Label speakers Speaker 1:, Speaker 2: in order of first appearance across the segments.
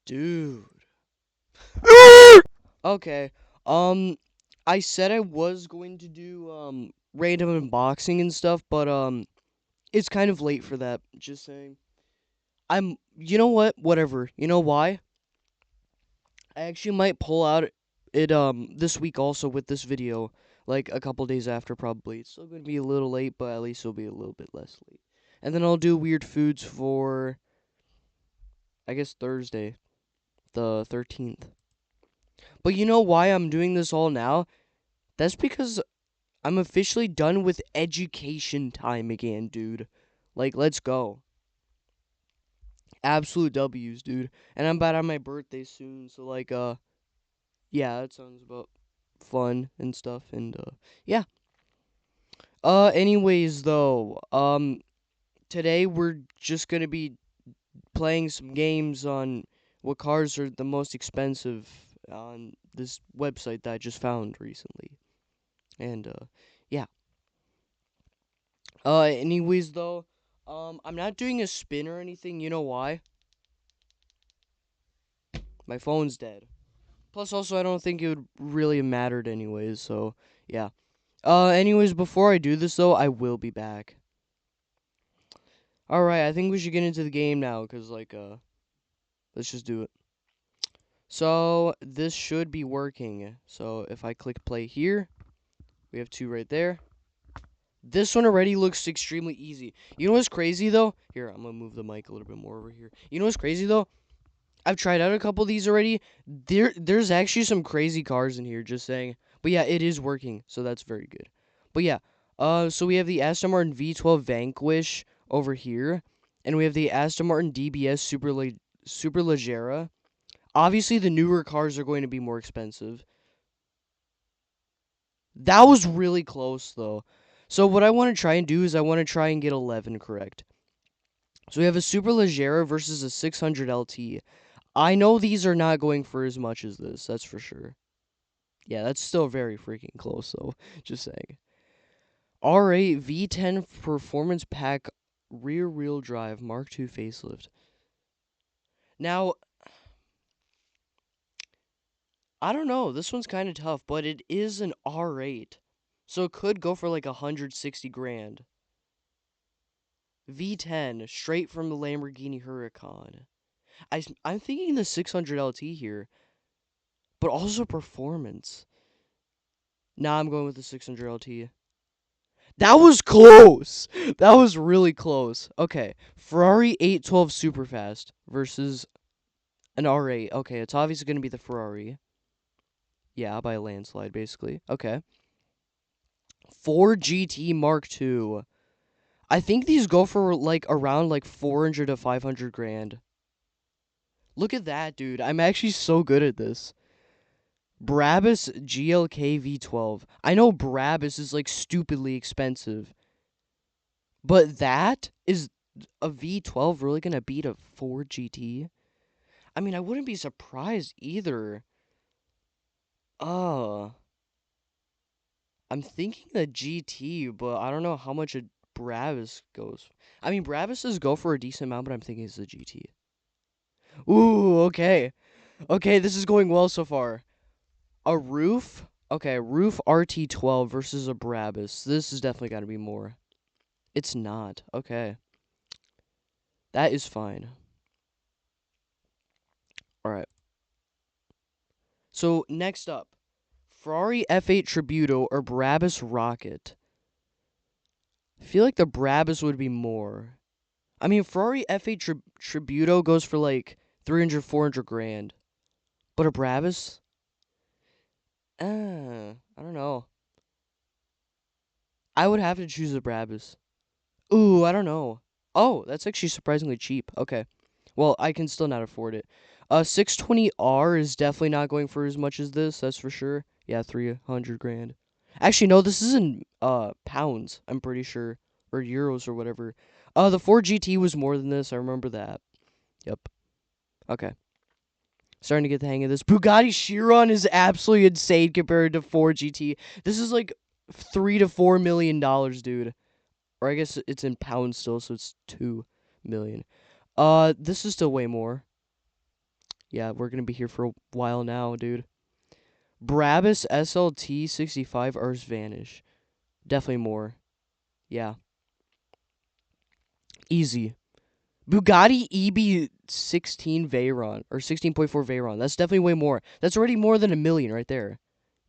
Speaker 1: Dude. Okay. I said I was going to do random unboxing and stuff, but it's kind of late for that. Just saying. You know what? Whatever. You know why? I actually might pull out it this week also with this video, like a couple days after probably. It's still going to be a little late, but at least it'll be a little bit less late. And then I'll do weird foods for I guess Thursday, the 13th. But you know why I'm doing this all now? That's because I'm officially done with education time again, dude. Like, let's go. Absolute W's, dude. And I'm about to have my birthday soon, so like, yeah, that sounds about fun and stuff, and yeah. Anyways, though, today we're just gonna be playing some games on what cars are the most expensive on this website that I just found recently, and yeah. Anyways, though, I'm not doing a spin or anything. You know why? My phone's dead. Plus, also, I don't think it would really have mattered anyways. So, yeah. Anyways, before I do this though, I will be back. All right, I think we should get into the game now, cause like, let's just do it. So this should be working. So if I click play here, we have two right there. This one already looks extremely easy. You know what's crazy though? Here, I'm gonna move the mic a little bit more over here. You know what's crazy though? I've tried out a couple of these already. There's actually some crazy cars in here, just saying. But yeah, it is working, so that's very good. But yeah, so we have the Aston Martin V12 Vanquish over here, and we have the Aston Martin DBS Superleggera. Obviously, the newer cars are going to be more expensive. That was really close though. So what I want to try and do is I want to try and get 11 correct. So we have a Superleggera versus a 600 LT. I know these are not going for as much as this, that's for sure. Yeah, that's still very freaking close, though. Just saying. R8 V10 Performance Pack Rear Wheel Drive Mark II facelift. Now, I don't know. This one's kind of tough, but it is an R8. So it could go for like 160 grand. V10, straight from the Lamborghini Huracan. I'm thinking the 600 LT here, but also performance. Nah, I'm going with the 600 LT. That was close. That was really close. Okay, Ferrari 812 Superfast versus an R8. Okay, it's obviously going to be the Ferrari. Yeah, by a landslide, basically. Okay. Ford GT Mark II. I think these go for like around like 400 to 500 grand. Look at that, dude. I'm actually so good at this. Brabus GLK V12. I know Brabus is like stupidly expensive, but that is a V12 really gonna beat a Ford GT? I mean, I wouldn't be surprised either. Uh, I'm thinking the GT, but I don't know how much a Brabus goes. I mean, Brabuses go for a decent amount, but I'm thinking it's the GT. Ooh, okay. Okay, this is going well so far. A roof? Okay, roof RT12 versus a Brabus. This is definitely got to be more. It's not. Okay. That is fine. All right. So, next up, Ferrari F8 Tributo or Brabus Rocket. I feel like the Brabus would be more. I mean, Ferrari F8 Tributo goes for like 300, 400 grand. But a Brabus? I don't know. I would have to choose a Brabus. Ooh, I don't know. Oh, that's actually surprisingly cheap. Okay. Well, I can still not afford it. 620R is definitely not going for as much as this, that's for sure. Yeah, 300 grand. Actually, no, this is in pounds, I'm pretty sure, or euros or whatever. The Ford GT was more than this. I remember that. Yep. Okay. Starting to get the hang of this. Bugatti Chiron is absolutely insane compared to Ford GT. This is like $3 to $4 million, dude. Or I guess it's in pounds still, so it's 2 million. This is still way more. Yeah, we're gonna be here for a while now, dude. Brabus SLT 65 Ars Vanish. Definitely more. Yeah. Easy. Bugatti EB16 Veyron or 16.4 Veyron. That's definitely way more. That's already more than $1 million right there.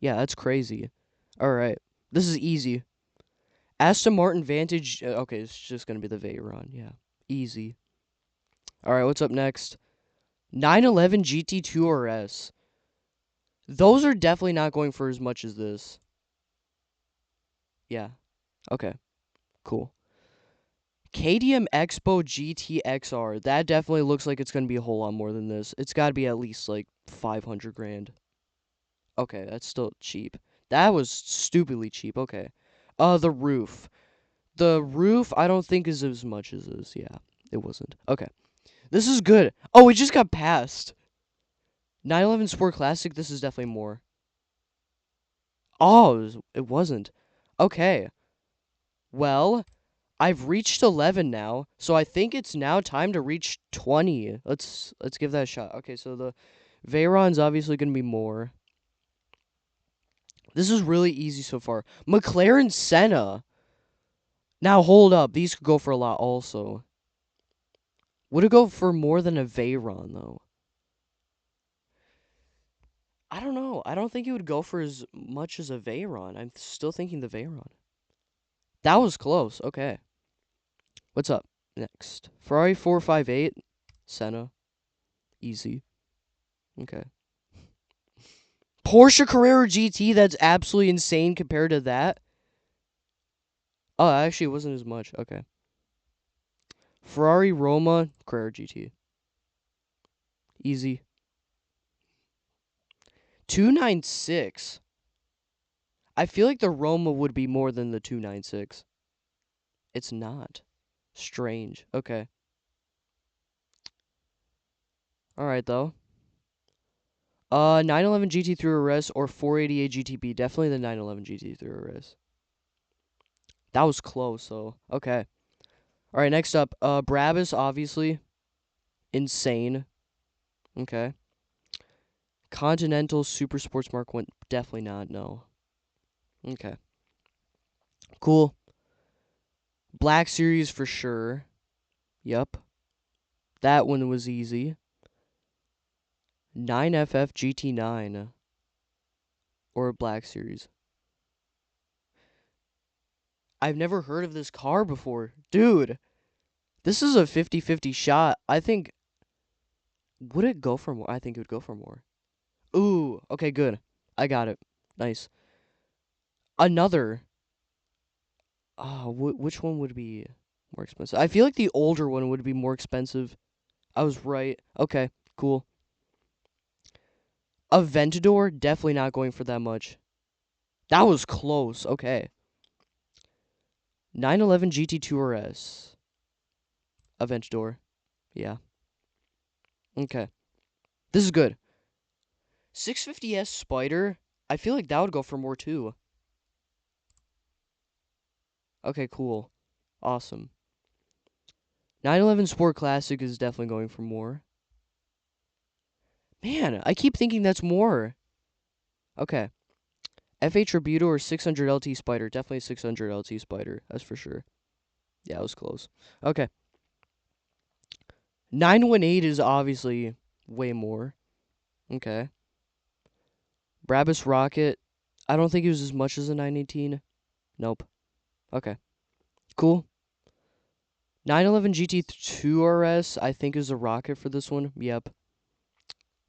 Speaker 1: Yeah, that's crazy. All right. This is easy. Aston Martin Vantage. Okay, it's just going to be the Veyron. Yeah. Easy. All right, what's up next? 911 GT2 RS. Those are definitely not going for as much as this. Yeah. Okay. Cool. KTM Expo GTXR. That definitely looks like it's going to be a whole lot more than this. It's got to be at least like 500 grand. Okay, that's still cheap. That was stupidly cheap. Okay. The roof. The roof I don't think is as much as this. Yeah, it wasn't. Okay. This is good. Oh, we just got passed. 911 Sport Classic, this is definitely more. Oh, it wasn't. Okay. Well, I've reached 11 now, so I think it's now time to reach 20. Let's give that a shot. Okay, so the Veyron's obviously going to be more. This is really easy so far. McLaren Senna. Now hold up, these could go for a lot also. Would it go for more than a Veyron though? I don't know. I don't think it would go for as much as a Veyron. I'm still thinking the Veyron. That was close. Okay. What's up next? Ferrari 458. Senna. Easy. Okay. Porsche Carrera GT. That's absolutely insane compared to that. Oh, actually, it wasn't as much. Okay. Ferrari Roma Carrera GT. Easy. 296. I feel like the Roma would be more than the 296. It's not. Strange. Okay. All right though. 911 GT3 RS or 488 GTB. Definitely the 911 GT3 RS. That was close, so okay. All right, next up, Brabus, obviously, insane. Okay. Continental Super Sports Mark 1, definitely not. No. Okay. Cool. Black Series for sure. Yup. That one was easy. 9FF GT9 or Black Series. I've never heard of this car before. Dude, this is a 50-50 shot. I think, would it go for more? I think it would go for more. Ooh, okay, good. I got it. Nice. Another. Which one would be more expensive? I feel like the older one would be more expensive. I was right. Okay, cool. Aventador, definitely not going for that much. That was close. Okay. 911 GT2 RS. Aventador. Yeah. Okay. This is good. 650S Spider. I feel like that would go for more too. Okay, cool. Awesome. 911 Sport Classic is definitely going for more. Man, I keep thinking that's more. Okay. F8 Tributo or 600 LT Spider. Definitely 600 LT Spider. That's for sure. Yeah, it was close. Okay. 918 is obviously way more. Okay. Brabus Rocket. I don't think it was as much as a 918. Nope. Okay. Cool. 911 GT2 RS, I think is a rocket for this one. Yep.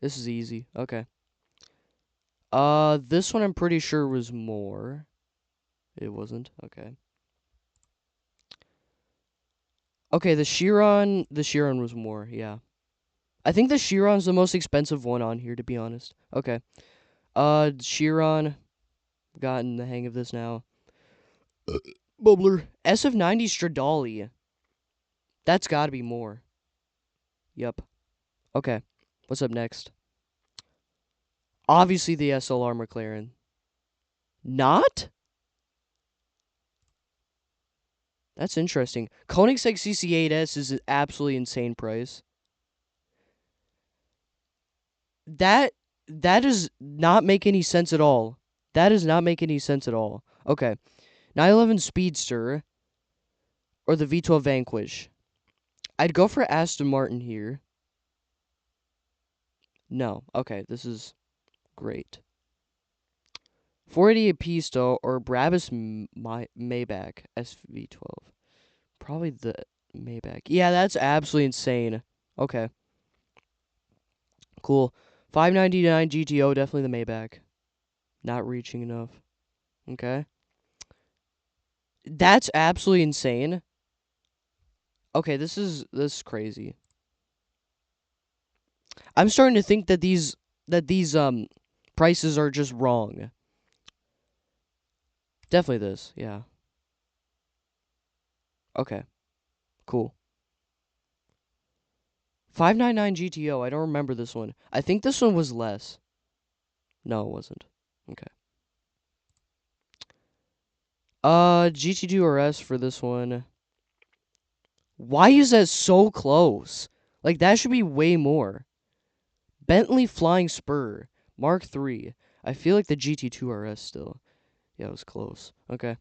Speaker 1: This is easy. Okay. This one I'm pretty sure was more. It wasn't. Okay. Okay, the Chiron was more. Yeah. I think the Chiron's the most expensive one on here, to be honest. Okay. Chiron. Gotten the hang of this now. Bubbler. SF90 Stradale. That's gotta be more. Yep. Okay. What's up next? Obviously the SLR McLaren. Not? That's interesting. Koenigsegg CC8S is an absolutely insane price. That does not make any sense at all. That does not make any sense at all. Okay. 911 Speedster or the V12 Vanquish. I'd go for Aston Martin here. No. Okay, this is great. 488 Pistol or Brabus Maybach SV12. Probably the Maybach. Yeah, that's absolutely insane. Okay. Cool. 599 GTO, definitely the Maybach. Not reaching enough. Okay. That's absolutely insane. Okay, this is crazy. I'm starting to think that these prices are just wrong. Definitely this, yeah. Okay. Cool. 599 GTO, I don't remember this one. I think this one was less. No, it wasn't. Okay. GT2 RS for this one. Why is that so close? Like, that should be way more. Bentley Flying Spur, Mark III. I feel like the GT2 RS still. Yeah, it was close. Okay.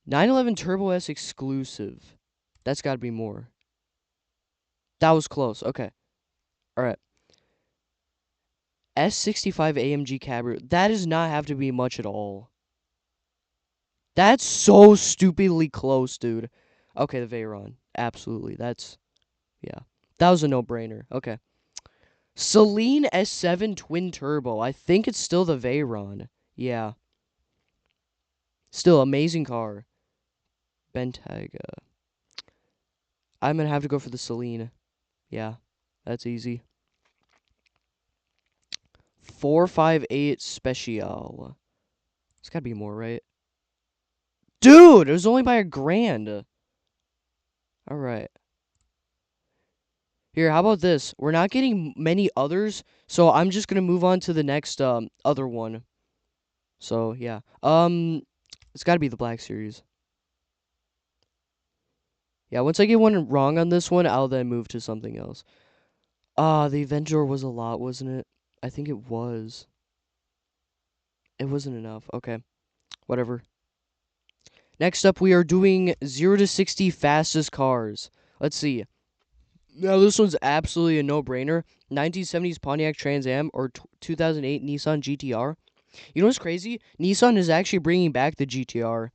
Speaker 1: 911 Turbo S exclusive. That's got to be more. That was close. Okay. All right. S65 AMG Cabrio. That does not have to be much at all. That's so stupidly close, dude. Okay, the Veyron. Absolutely. Yeah. That was a no-brainer. Okay. Celine S7 Twin Turbo. I think it's still the Veyron. Yeah. Still, amazing car. Bentayga. I'm going to have to go for the Celine. Yeah. That's easy. 458 Special. It's got to be more, right? Dude, it was only by $1,000. All right. Here, how about this? We're not getting many others, so I'm just gonna move on to the next other one. So yeah, it's got to be the Black Series. Yeah, once I get one wrong on this one, I'll then move to something else. The Avenger was a lot, wasn't it? I think it was. It wasn't enough. Okay, whatever. Next up, we are doing 0 to 60 fastest cars. Let's see. Now, this one's absolutely a no-brainer. 1970s Pontiac Trans Am or 2008 Nissan GTR. You know what's crazy? Nissan is actually bringing back the GTR.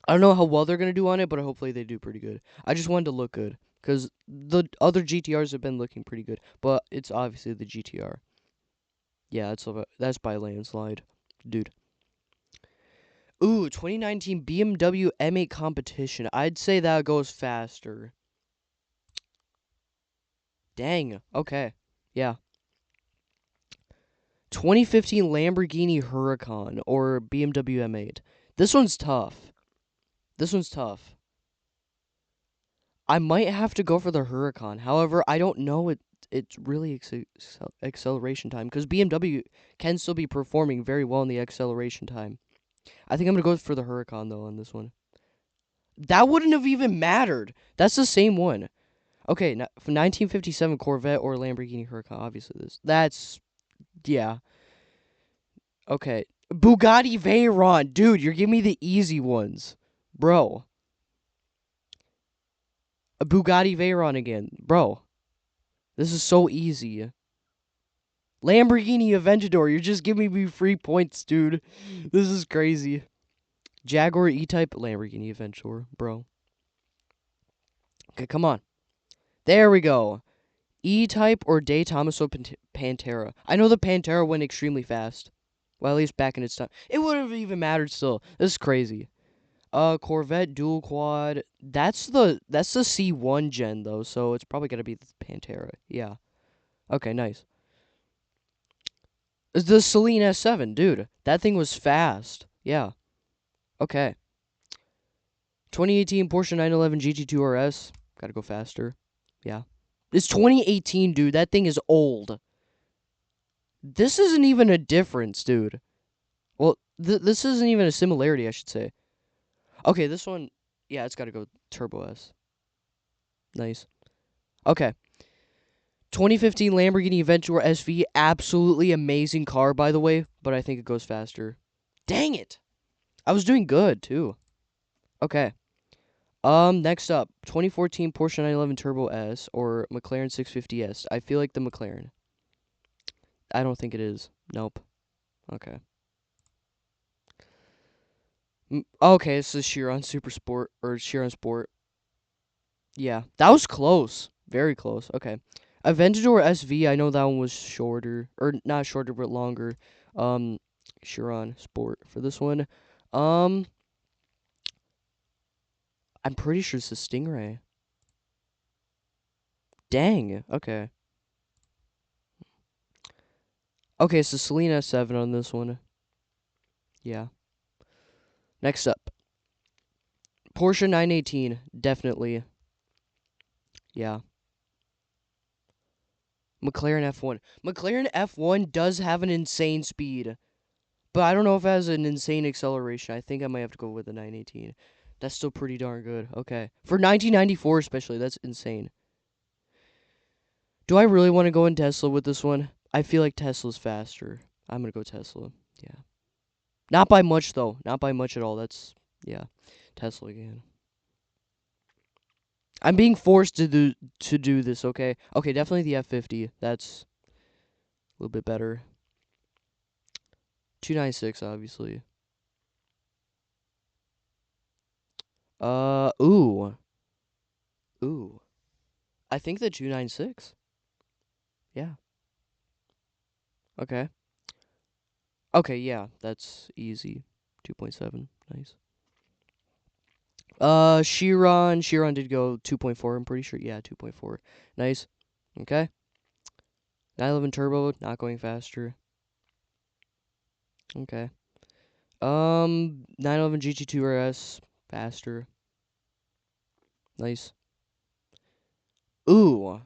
Speaker 1: I don't know how well they're going to do on it, but hopefully they do pretty good. I just wanted to look good because the other GTRs have been looking pretty good, but it's obviously the GTR. Yeah, that's by a landslide, dude. Ooh, 2019 BMW M8 Competition. I'd say that goes faster. Dang. Okay. Yeah. 2015 Lamborghini Huracan or BMW M8. This one's tough. This one's tough. I might have to go for the Huracan. However, I don't know it's really acceleration time because BMW can still be performing very well in the acceleration time. I think I'm going to go for the Huracan though on this one. That wouldn't have even mattered. That's the same one. Okay, from 1957 Corvette or Lamborghini Huracan. Obviously that's yeah. Okay. Bugatti Veyron. Dude, you're giving me the easy ones. Bro. A Bugatti Veyron again. Bro. This is so easy. Lamborghini Aventador. You're just giving me free points, dude. This is crazy. Jaguar E-Type Lamborghini Aventador, bro. Okay, come on. There we go. E-Type or De Tomaso Pantera. I know the Pantera went extremely fast. Well, at least back in its time. It wouldn't have even mattered still. This is crazy. Corvette dual quad. That's the C1 gen though, so it's probably gonna be the Pantera. Yeah. Okay, nice. The Celine S7, dude. That thing was fast. Yeah. Okay. 2018 Porsche 911 GT2 RS. Gotta go faster. Yeah. It's 2018, dude. That thing is old. This isn't even a difference, dude. Well, this isn't even a similarity, I should say. Okay, this one, yeah, it's gotta go Turbo S. Nice. Okay. 2015 Lamborghini Aventador SV, absolutely amazing car, by the way, but I think it goes faster. Dang it! I was doing good, too. Okay. Next up, 2014 Porsche 911 Turbo S or McLaren 650S. I feel like the McLaren. I don't think it is. Nope. Okay. Okay, this is Chiron Super Sport or Chiron Sport. Yeah, that was close. Very close. Okay. Aventador SV, I know that one was shorter. Or not shorter, but longer. Chiron Sport for this one. Um, I'm pretty sure it's a Stingray. Dang. Okay. Okay, so Selena 7 on this one. Yeah. Next up. Porsche 918. Definitely. Yeah. McLaren F1. McLaren F1 does have an insane speed. But I don't know if it has an insane acceleration. I think I might have to go with the 918. That's still pretty darn good. Okay. For 1994 especially, that's insane. Do I really want to go in Tesla with this one? I feel like Tesla's faster. I'm going to go Tesla. Yeah. Not by much, though. Not by much at all. That's, yeah. Tesla again. I'm being forced to do this, okay? Okay, definitely the F50. That's a little bit better. 296, obviously. Ooh. Ooh. I think the 296. Yeah. Okay. Okay, yeah, that's easy. 2.7. Nice. Chiron. Chiron did go 2.4, I'm pretty sure. Yeah, 2.4. Nice. Okay. 911 Turbo, not going faster. Okay. 911 GT2 RS, faster. Nice. Ooh.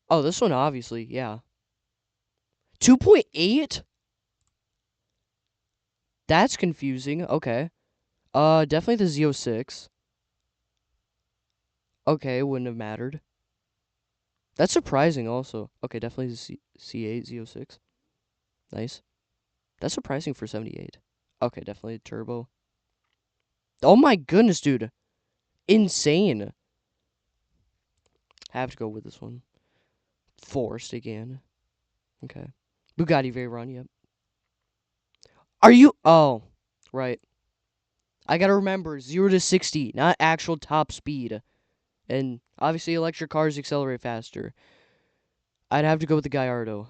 Speaker 1: Oh, this one obviously, yeah. 2.8? That's confusing. Okay. Definitely the Z06. Okay, wouldn't have mattered. That's surprising also. Okay, definitely the C8 Z06. Nice. That's surprising for 78. Okay, definitely turbo. Oh my goodness, dude. Insane. Have to go with this one. Forced again. Okay. Bugatti Veyron, yep. Are you? Oh, right. I gotta remember 0 to 60, not actual top speed. And obviously, electric cars accelerate faster. I'd have to go with the Gallardo.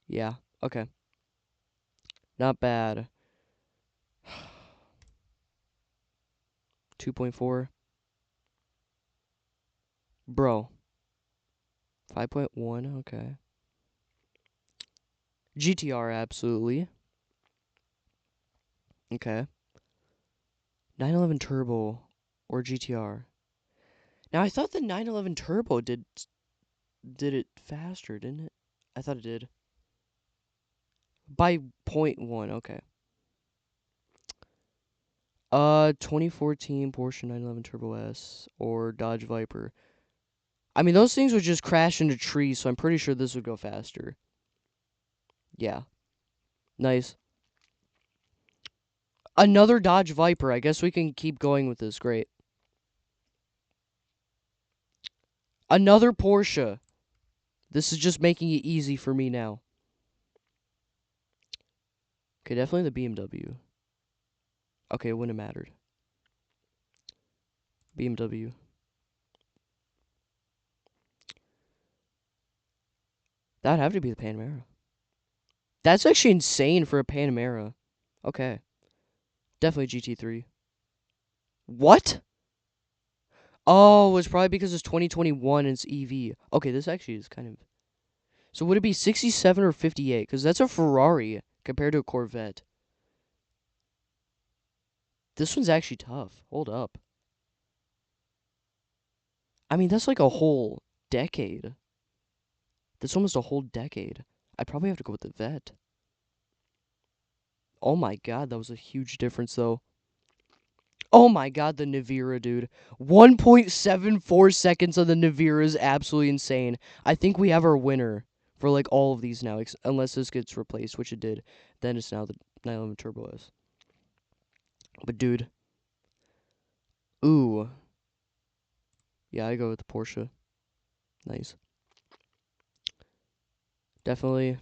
Speaker 1: Yeah, okay. Not bad. 2.4. Bro. 5.1, okay. GTR, absolutely. Okay. 911 Turbo or GTR. Now, I thought the 911 Turbo did it faster, didn't it? I thought it did. By point .1, okay. 2014 Porsche 911 Turbo S or Dodge Viper. I mean, those things would just crash into trees, so I'm pretty sure this would go faster. Yeah. Nice. Another Dodge Viper. I guess we can keep going with this. Great. Another Porsche. This is just making it easy for me now. Okay, definitely the BMW. Okay, it wouldn't have mattered. BMW. That'd have to be the Panamera. That's actually insane for a Panamera. Okay. Definitely GT3. What? Oh, it's probably because it's 2021 and it's EV. Okay, this actually is kind of... So would it be 67 or 58? Because that's a Ferrari compared to a Corvette. This one's actually tough. Hold up. I mean, that's like a whole decade. That's almost a whole decade. I'd probably have to go with the Vet. Oh my god, that was a huge difference, though. Oh my god, the Navira, dude. 1.74 seconds on the Navira is absolutely insane. I think we have our winner for like all of these now, unless this gets replaced, which it did. Then it's now the 911 Turbo S. But dude, ooh, yeah, I go with the Porsche. Nice. Definitely,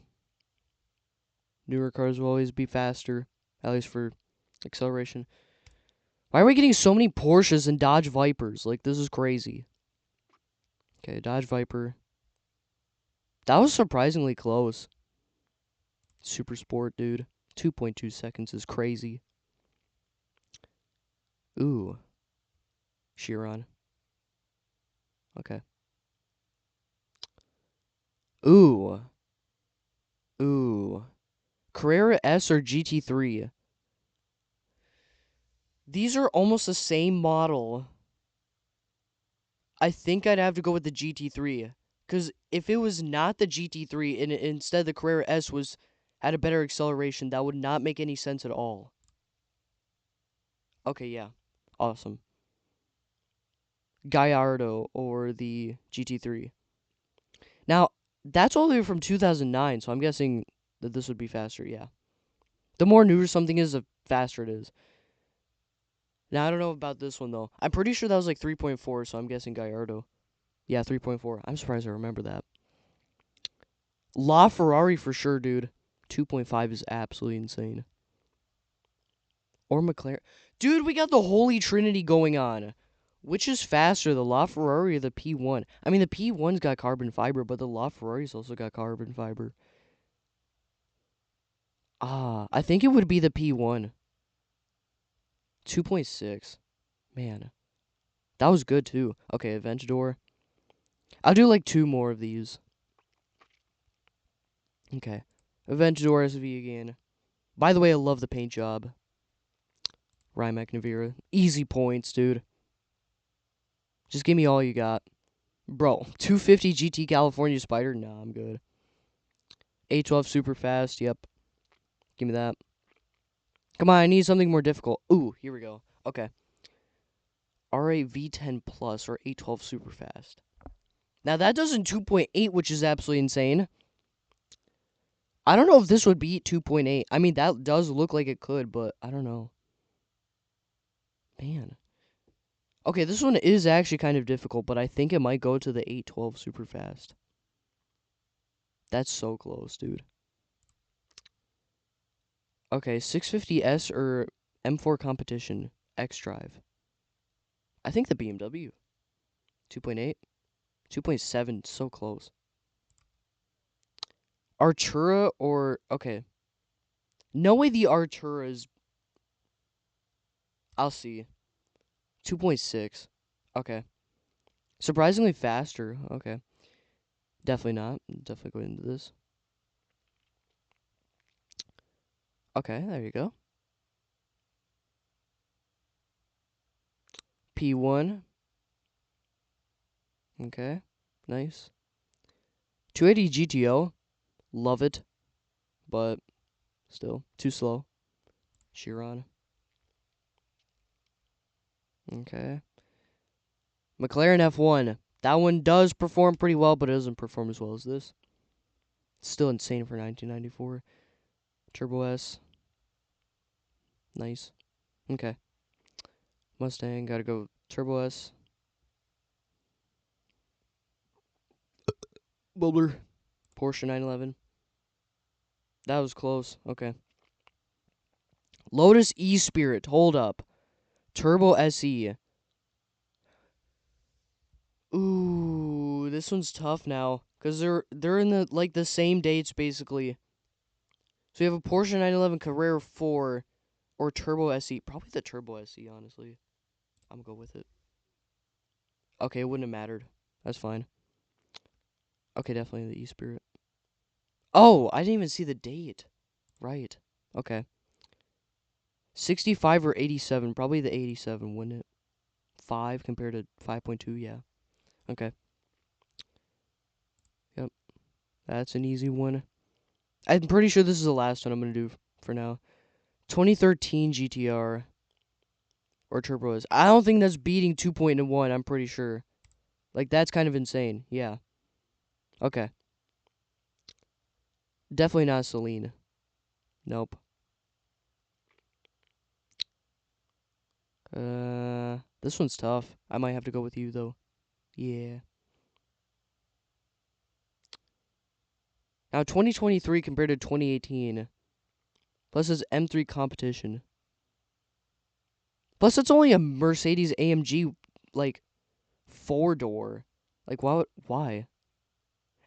Speaker 1: newer cars will always be faster, at least for acceleration. Why are we getting so many Porsches and Dodge Vipers? Like, this is crazy. Okay, Dodge Viper. That was surprisingly close. Super Sport, dude. 2.2 seconds is crazy. Ooh. Chiron. Okay. Ooh. Ooh. Carrera S or GT3? These are almost the same model. I think I'd have to go with the GT3. Because if it was not the GT3 and instead the Carrera S had a better acceleration, that would not make any sense at all. Okay, yeah. Awesome. Gallardo or the GT3. Now, that's all the way from 2009, so I'm guessing that this would be faster, yeah. The more newer something is, the faster it is. Now, I don't know about this one, though. I'm pretty sure that was like 3.4, so I'm guessing Gallardo. Yeah, 3.4. I'm surprised I remember that. LaFerrari for sure, dude. 2.5 is absolutely insane. Or McLaren. Dude, we got the Holy Trinity going on. Which is faster, the LaFerrari or the P1? I mean, the P1's got carbon fiber, but the LaFerrari's also got carbon fiber. I think it would be the P1. 2.6. Man, that was good too. Okay, Aventador. I'll do like 2 more of these. Okay. Aventador SV again. By the way, I love the paint job. Rimac Navira. Easy points, dude. Just give me all you got. Bro, 250 GT California Spider? Nah, I'm good. A12 super fast. Yep. Give me that. Come on, I need something more difficult. Ooh, here we go. Okay. R8 V10 Plus or A12 super fast. Now that does in 2.8, which is absolutely insane. I don't know if this would beat 2.8. I mean, that does look like it could, but I don't know. Man. Okay, this one is actually kind of difficult, but I think it might go to the 812 super fast. That's so close, dude. Okay, 650S or M4 Competition X Drive. I think the BMW. 2.8. 2.7, so close. Artura or... Okay. No way the Artura is... I'll see. 2.6. Okay. Surprisingly faster. Okay. Definitely not. Definitely going into this. Okay, there you go. P1. Okay. Nice. 280 GTO. Love it. But still, too slow. Chiron. Okay. McLaren F1. That one does perform pretty well, but it doesn't perform as well as this. It's still insane for 1994. Turbo S. Nice. Okay. Mustang. Gotta go Turbo S. Bubbler. Porsche 911. That was close. Okay. Lotus E-Spirit. Hold up. Turbo SE. Ooh, this one's tough now. Cause they're in the same dates basically. So you have a Porsche 911 Carrera 4 or Turbo SE. Probably the Turbo SE, honestly. I'm gonna go with it. Okay, it wouldn't have mattered. That's fine. Okay, definitely the E-Spirit. Oh, I didn't even see the date. Right. Okay. 65 or 87. Probably the 87, wouldn't it? 5 compared to 5.2, yeah. Okay. Yep. That's an easy one. I'm pretty sure this is the last one I'm going to do for now. 2013 GTR. or turbo is. I don't think that's beating 2.1. I'm pretty sure. Like, that's kind of insane. Yeah. Okay. Definitely not Celine. Nope. This one's tough. I might have to go with you, though. Yeah. Now, 2023 compared to 2018. Plus, it's M3 competition. Plus, it's only a Mercedes AMG, like, 4-door. Like, why?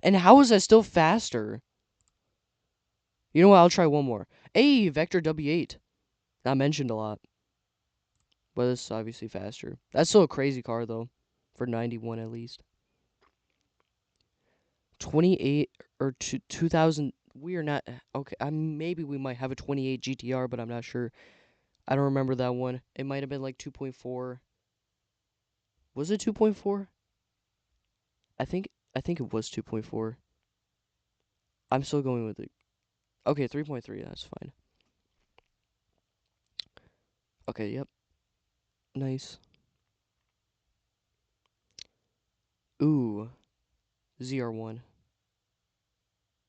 Speaker 1: And how is that still faster? You know what? I'll try one more. Hey, Vector W8. Not mentioned a lot. But it's obviously faster. That's still a crazy car, though. For 91 at least. 28 or 2000. We are not. Okay, maybe we might have a 28 GTR, but I'm not sure. I don't remember that one. It might have been like 2.4. Was it 2.4? I think it was 2.4. I'm still going with it. Okay, 3.3. That's fine. Okay, yep. Nice. Ooh, ZR1.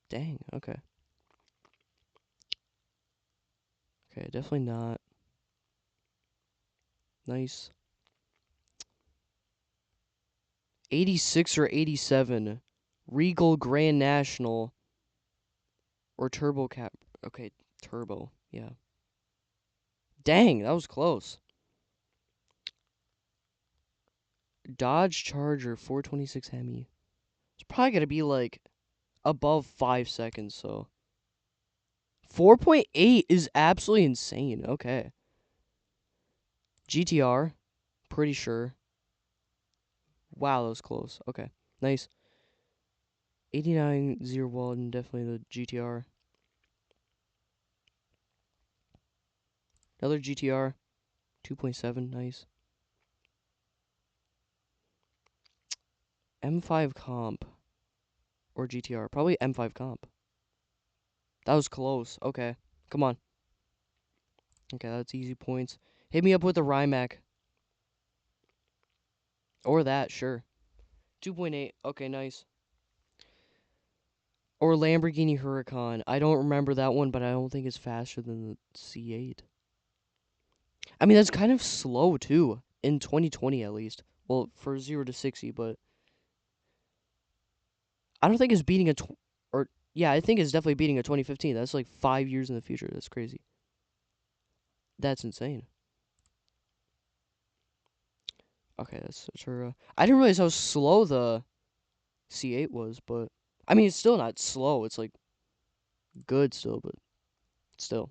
Speaker 1: Dang. Okay. Okay, definitely not. Nice. 86 or 87. Regal Grand National or Turbo Cap. Okay, Turbo. Yeah. Dang, that was close. Dodge Charger 426 Hemi. It's probably going to be like above 5 seconds, so 4.8 is absolutely insane. Okay. GTR, pretty sure. Wow, that was close. Okay. Nice. 89 Zero Walden, definitely the GTR. Another GTR, 2.7, nice. M5 Comp or GTR, probably M5 Comp. That was close. Okay, come on. Okay, that's easy points. Hit me up with a Rimac. Or that, sure. 2.8, okay, nice. Or Lamborghini Huracan. I don't remember that one, but I don't think it's faster than the C8. I mean, that's kind of slow, too. In 2020, at least. Well, for 0 to 60, but I don't think it's beating a... yeah, I think it's definitely beating a 2015. That's like 5 years in the future. That's crazy. That's insane. Okay, that's Satura. I didn't realize how slow the C8 was, but... I mean, it's still not slow. It's, like, good still, but still.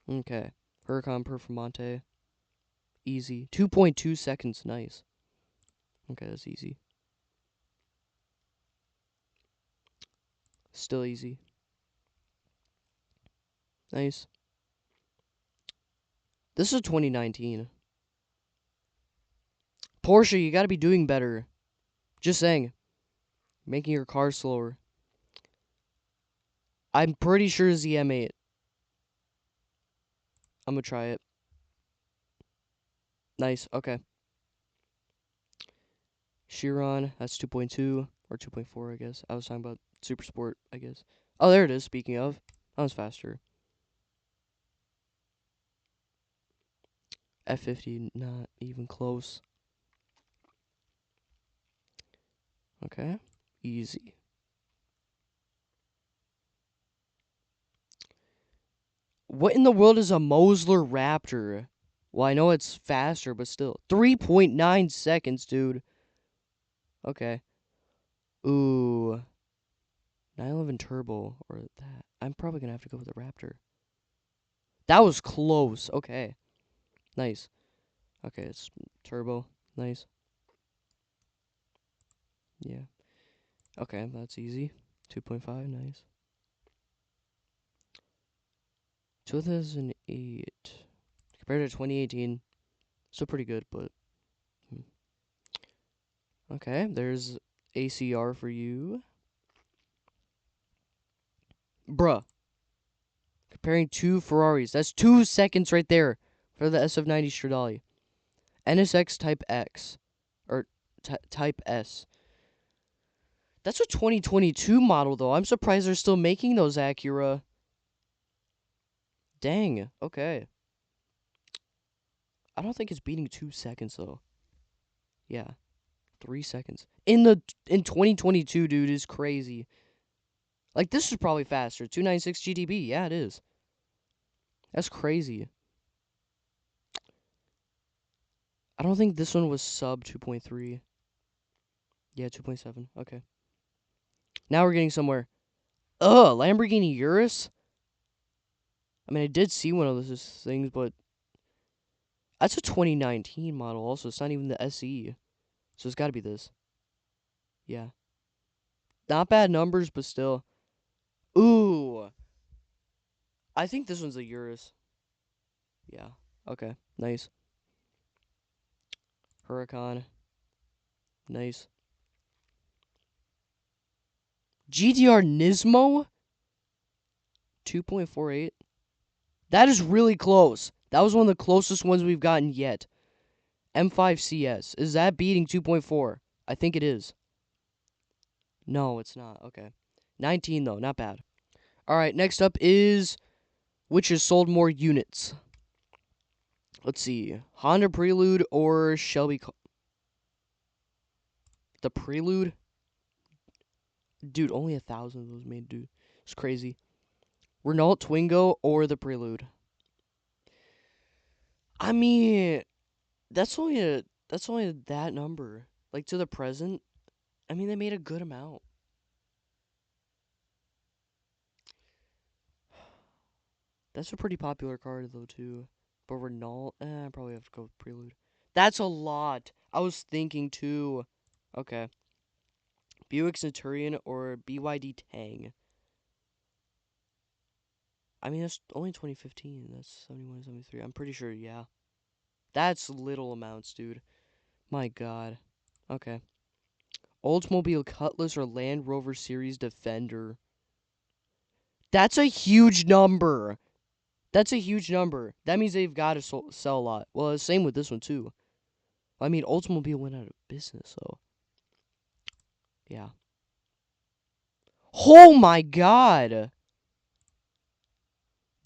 Speaker 1: Okay. Huracan Performante. Easy. 2.2 seconds. Nice. Okay, that's easy. Still easy. Nice. This is 2019. Porsche, you gotta be doing better. Just saying. Making your car slower. I'm pretty sure it's the M8. I'm gonna try it. Nice. Okay. Chiron, that's 2.2 or 2.4, I guess. I was talking about Super Sport, I guess. Oh, there it is. Speaking of, that was faster. F50, not even close. Okay. Easy. What in the world is a Mosler Raptor? Well, I know it's faster, but still. 3.9 seconds, dude. Okay. Ooh. 911 Turbo or that. I'm probably going to have to go with the Raptor. That was close. Okay. Nice. Okay, it's Turbo. Nice. Yeah. Okay, that's easy. 2.5, nice. 2008. Compared to 2018, still pretty good, but... Okay, there's ACR for you. Bruh. Comparing two Ferraris. That's 2 seconds right there. for the SF90 Stradale. NSX Type X. Or Type S. That's a 2022 model, though. I'm surprised they're still making those Acura. Dang. Okay. I don't think it's beating 2 seconds, though. Yeah. 3 seconds. In 2022, dude, is crazy. Like, this is probably faster. 296 GTB. Yeah, it is. That's crazy. I don't think this one was sub 2.3. Yeah, 2.7. Okay. Now we're getting somewhere. Ugh, Lamborghini Urus? I mean, I did see one of those things, but that's a 2019 model also. It's not even the SE. So it's got to be this. Yeah. Not bad numbers, but still. Ooh. I think this one's a Urus. Yeah. Okay. Nice. Huracan. Nice. GTR Nismo? 2.48. That is really close. That was one of the closest ones we've gotten yet. M5 CS. Is that beating 2.4? I think it is. No, it's not. Okay. 19, though. Not bad. All right. Next up is which has sold more units. Let's see. Honda Prelude or Shelby. The Prelude? Dude, only 1,000 of those made, dude. It's crazy. Renault Twingo or the Prelude? I mean, that's only that number. Like, to the present, I mean, they made a good amount. That's a pretty popular car, though, too. But Renault, I probably have to go with Prelude. That's a lot. I was thinking, too. Okay. Buick Centurion or BYD Tang? I mean, that's only 2015. That's 71, 73. I'm pretty sure, yeah. That's little amounts, dude. My God. Okay. Oldsmobile Cutlass or Land Rover Series Defender? That's a huge number. That's a huge number. That means they've got to sell a lot. Well, the same with this one, too. I mean, Oldsmobile went out of business, so. Yeah. Oh, my God.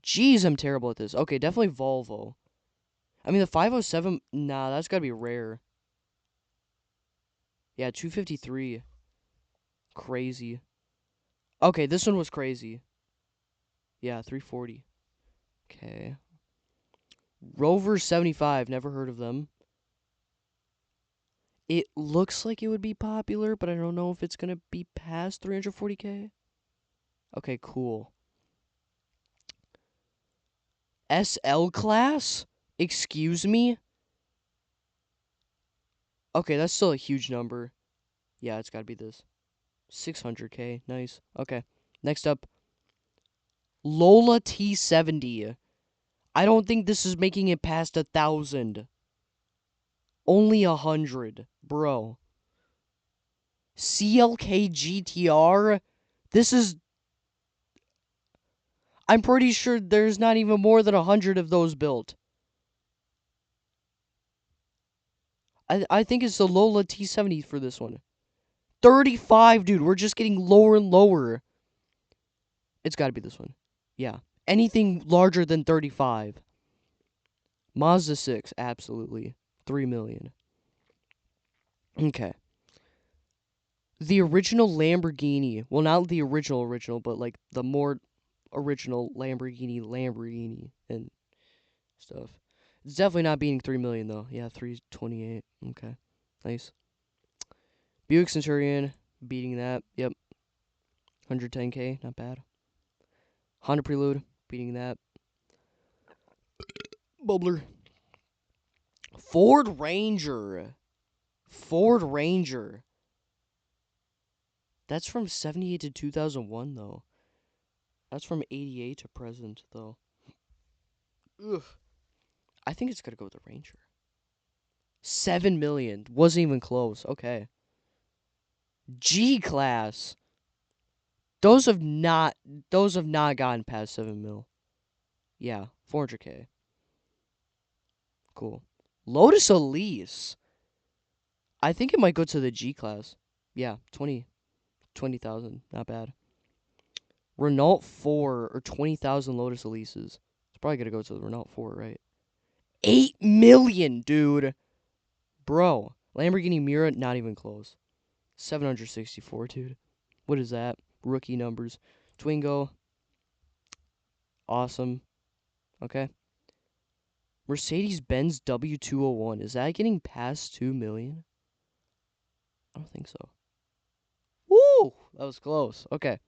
Speaker 1: Jeez, I'm terrible at this. Okay, definitely Volvo. I mean, the 507, nah, that's got to be rare. Yeah, 253. Crazy. Okay, this one was crazy. Yeah, 340. Okay. Rover 75, never heard of them. It looks like it would be popular, but I don't know if it's going to be past 340K. Okay, cool. SL class? Excuse me? Okay, that's still a huge number. Yeah, it's got to be this. 600K. Nice. Okay. Next up. Lola T70. I don't think this is making it past 1,000. Only 100. Bro. CLK GTR? This is... I'm pretty sure there's not even more than 100 of those built. I think it's the Lola T70 for this one. 35, dude. We're just getting lower and lower. It's got to be this one. Yeah. Anything larger than 35. Mazda 6, absolutely. 3 million. Okay. The original Lamborghini. Well, not the original, but like the more original Lamborghini and stuff. It's definitely not beating 3 million though. Yeah, 328. Okay. Nice. Buick Centurion beating that. Yep. 110K, not bad. Honda Prelude beating that. Bubbler. Ford Ranger. Ford Ranger. That's from 78 to 2001 though. That's from 88 to present though. Ugh. I think it's gonna go with the Ranger. 7 million. Wasn't even close. Okay. G class. Those have not gotten past 7 mil. Yeah, 400K. Cool. Lotus Elise. I think it might go to the G class. Yeah, 20,000. Not bad. Renault 4 or 20,000 Lotus Elises. It's probably going to go to the Renault 4, right? 8 million, dude. Bro. Lamborghini Miura, not even close. 764, dude. What is that? Rookie numbers. Twingo. Awesome. Okay. Mercedes-Benz W201. Is that getting past 2 million? I don't think so. Woo! That was close. Okay.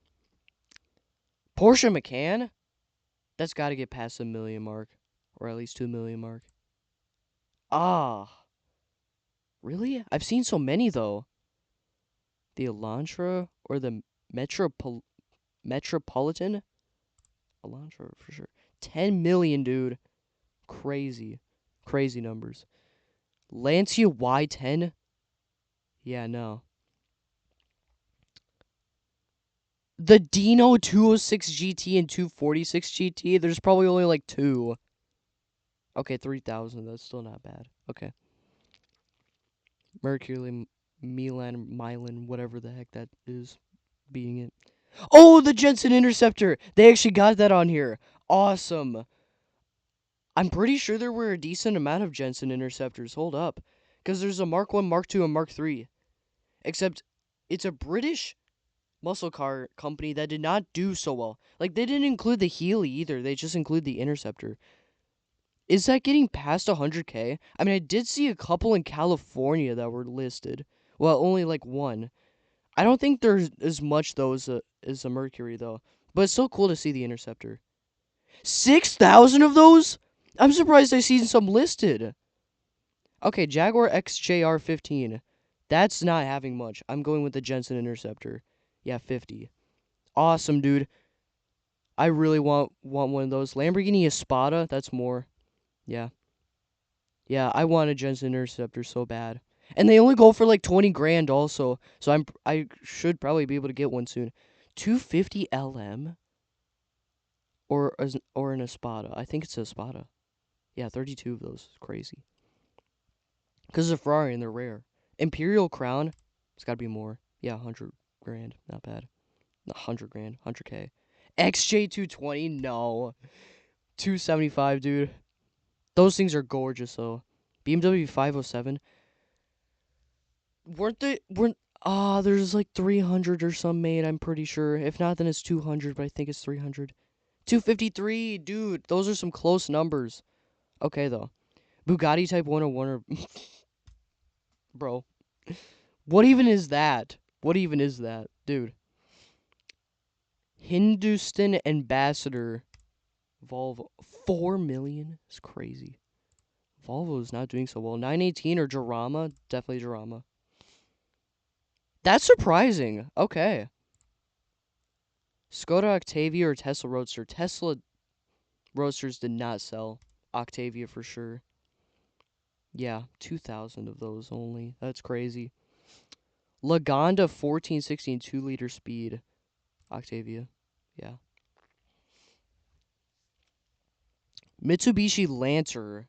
Speaker 1: Porsche Macan? That's got to get past the million mark. Or at least 2 million mark. Ah. Really? I've seen so many, though. The Elantra or the Metropolitan? Elantra, for sure. 10 million, dude. Crazy. Crazy numbers. Lancia Y10? Yeah, no. The Dino 206 GT and 246 GT, there's probably only like 2. Okay, 3,000. That's still not bad. Okay. Mercury, Milan, whatever the heck that is, beating it. Oh, the Jensen Interceptor! They actually got that on here. Awesome. I'm pretty sure there were a decent amount of Jensen Interceptors. Hold up. Because there's a Mark 1, Mark 2, and Mark 3. Except it's a British muscle car company that did not do so well. Like, they didn't include the Healy either. They just include the Interceptor. Is that getting past 100K? I mean, I did see a couple in California that were listed. Well, only like one. I don't think there's as much, though, as a Mercury, though. But it's so cool to see the Interceptor. 6,000 of those? I'm surprised I seen some listed. Okay, Jaguar XJR 15. That's not having much. I'm going with the Jensen Interceptor. Yeah, 50. Awesome, dude. I really want one of those. Lamborghini Espada, that's more. Yeah. Yeah, I want a Jensen Interceptor so bad. And they only go for like 20 grand also. So I should probably be able to get one soon. 250 LM or an Espada. I think it's a Espada. Yeah, 32 of those. Crazy. Cuz it's a Ferrari and they're rare. Imperial Crown, it's got to be more. Yeah, 100 grand. Not bad. Not 100 grand, 100K. XJ220, no. 275, dude. Those things are gorgeous though. BMW 507. There's like 300 or some made, I'm pretty sure. If not, then it's 200, but I think it's 300. 253, dude. Those are some close numbers. Okay, though. Bugatti Type 101 or... Bro. What even is that? What even is that? Dude. Hindustan Ambassador. Volvo. 4 million? It's crazy. Volvo is not doing so well. 918 or Jarama? Definitely Jarama. That's surprising. Okay. Skoda Octavia or Tesla Roadster? Tesla Roadsters did not sell. Octavia for sure. Yeah, 2,000 of those only. That's crazy. Lagonda 1416 2-liter speed. Octavia. Yeah. Mitsubishi Lancer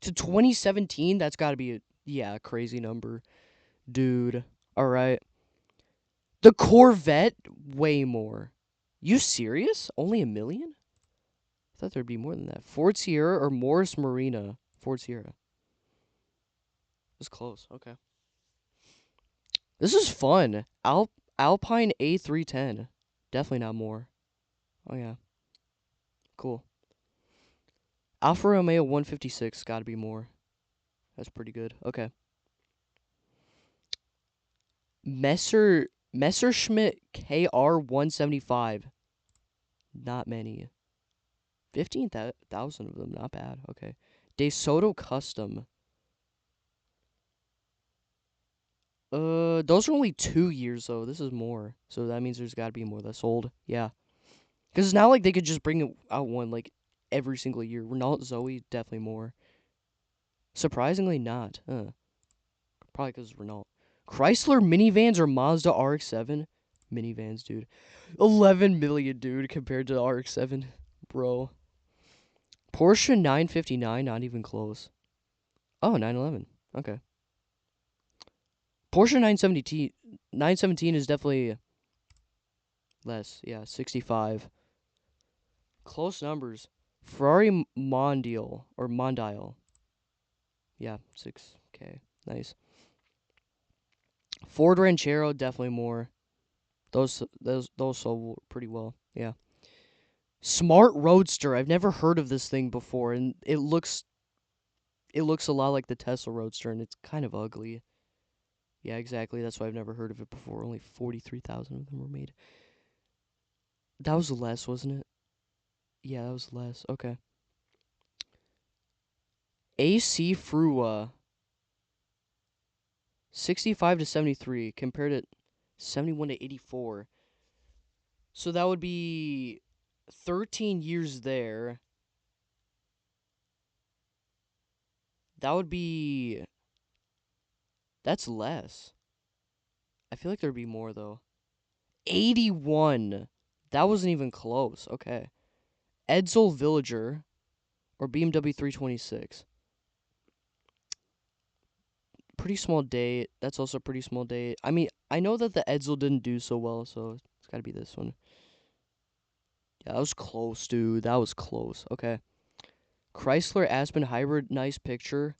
Speaker 1: to 2017. That's got to be a crazy number. Dude. All right. The Corvette, way more. You serious? Only 1 million? I thought there'd be more than that. Ford Sierra or Morris Marina? Ford Sierra. It was close. Okay. This is fun. Alpine A310. Definitely not more. Oh, yeah. Cool. Alfa Romeo 156. Gotta be more. That's pretty good. Okay. Messerschmitt KR 175. Not many. 15,000 of them. Not bad. Okay. DeSoto Custom. Those are only 2 years though. This is more. So that means there's gotta be more that's sold. Yeah. Because it's not like they could just bring out one like every single year. Renault Zoe, definitely more. Surprisingly not. Probably because it's Renault. Chrysler minivans or Mazda RX-7? Minivans, dude. 11 million, dude, compared to the RX-7. Bro. Porsche 959, not even close. Oh, 911. Okay. Porsche 917 is definitely less. Yeah, 65. Close numbers. Ferrari Mondial or Mondial. Yeah, 6K. Nice. Ford Ranchero definitely more. Those sold pretty well. Yeah. Smart Roadster. I've never heard of this thing before, and it looks a lot like the Tesla Roadster, and it's kind of ugly. Yeah, exactly. That's why I've never heard of it before. Only 43,000 of them were made. That was less, wasn't it? Yeah, that was less. Okay. AC Frua. 65 to 73 compared to 71 to 84. So that would be 13 years there. That would be. That's less. I feel like there'd be more, though. 81. That wasn't even close. Okay. Edsel Villager or BMW 326. Pretty small date. That's also a pretty small date. I mean, I know that the Edsel didn't do so well, so it's got to be this one. Yeah, that was close, dude. That was close. Okay. Chrysler Aspen Hybrid, nice picture.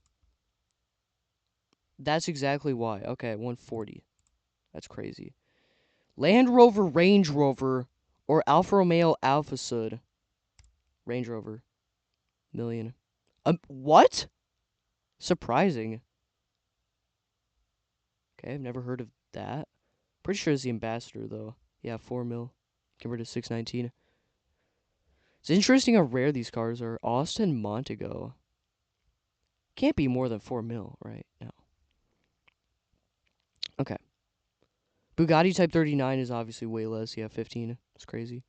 Speaker 1: That's exactly why. Okay, 140. That's crazy. Land Rover Range Rover or Alfa Romeo Alfa Sud. Range Rover. Million. What? Surprising. Okay, I've never heard of that. Pretty sure it's the Ambassador, though. Yeah, 4 mil compared to 619. It's interesting how rare these cars are. Austin Montego. Can't be more than 4 mil, right? No. Okay. Bugatti Type 39 is obviously way less. Yeah, 15. It's crazy.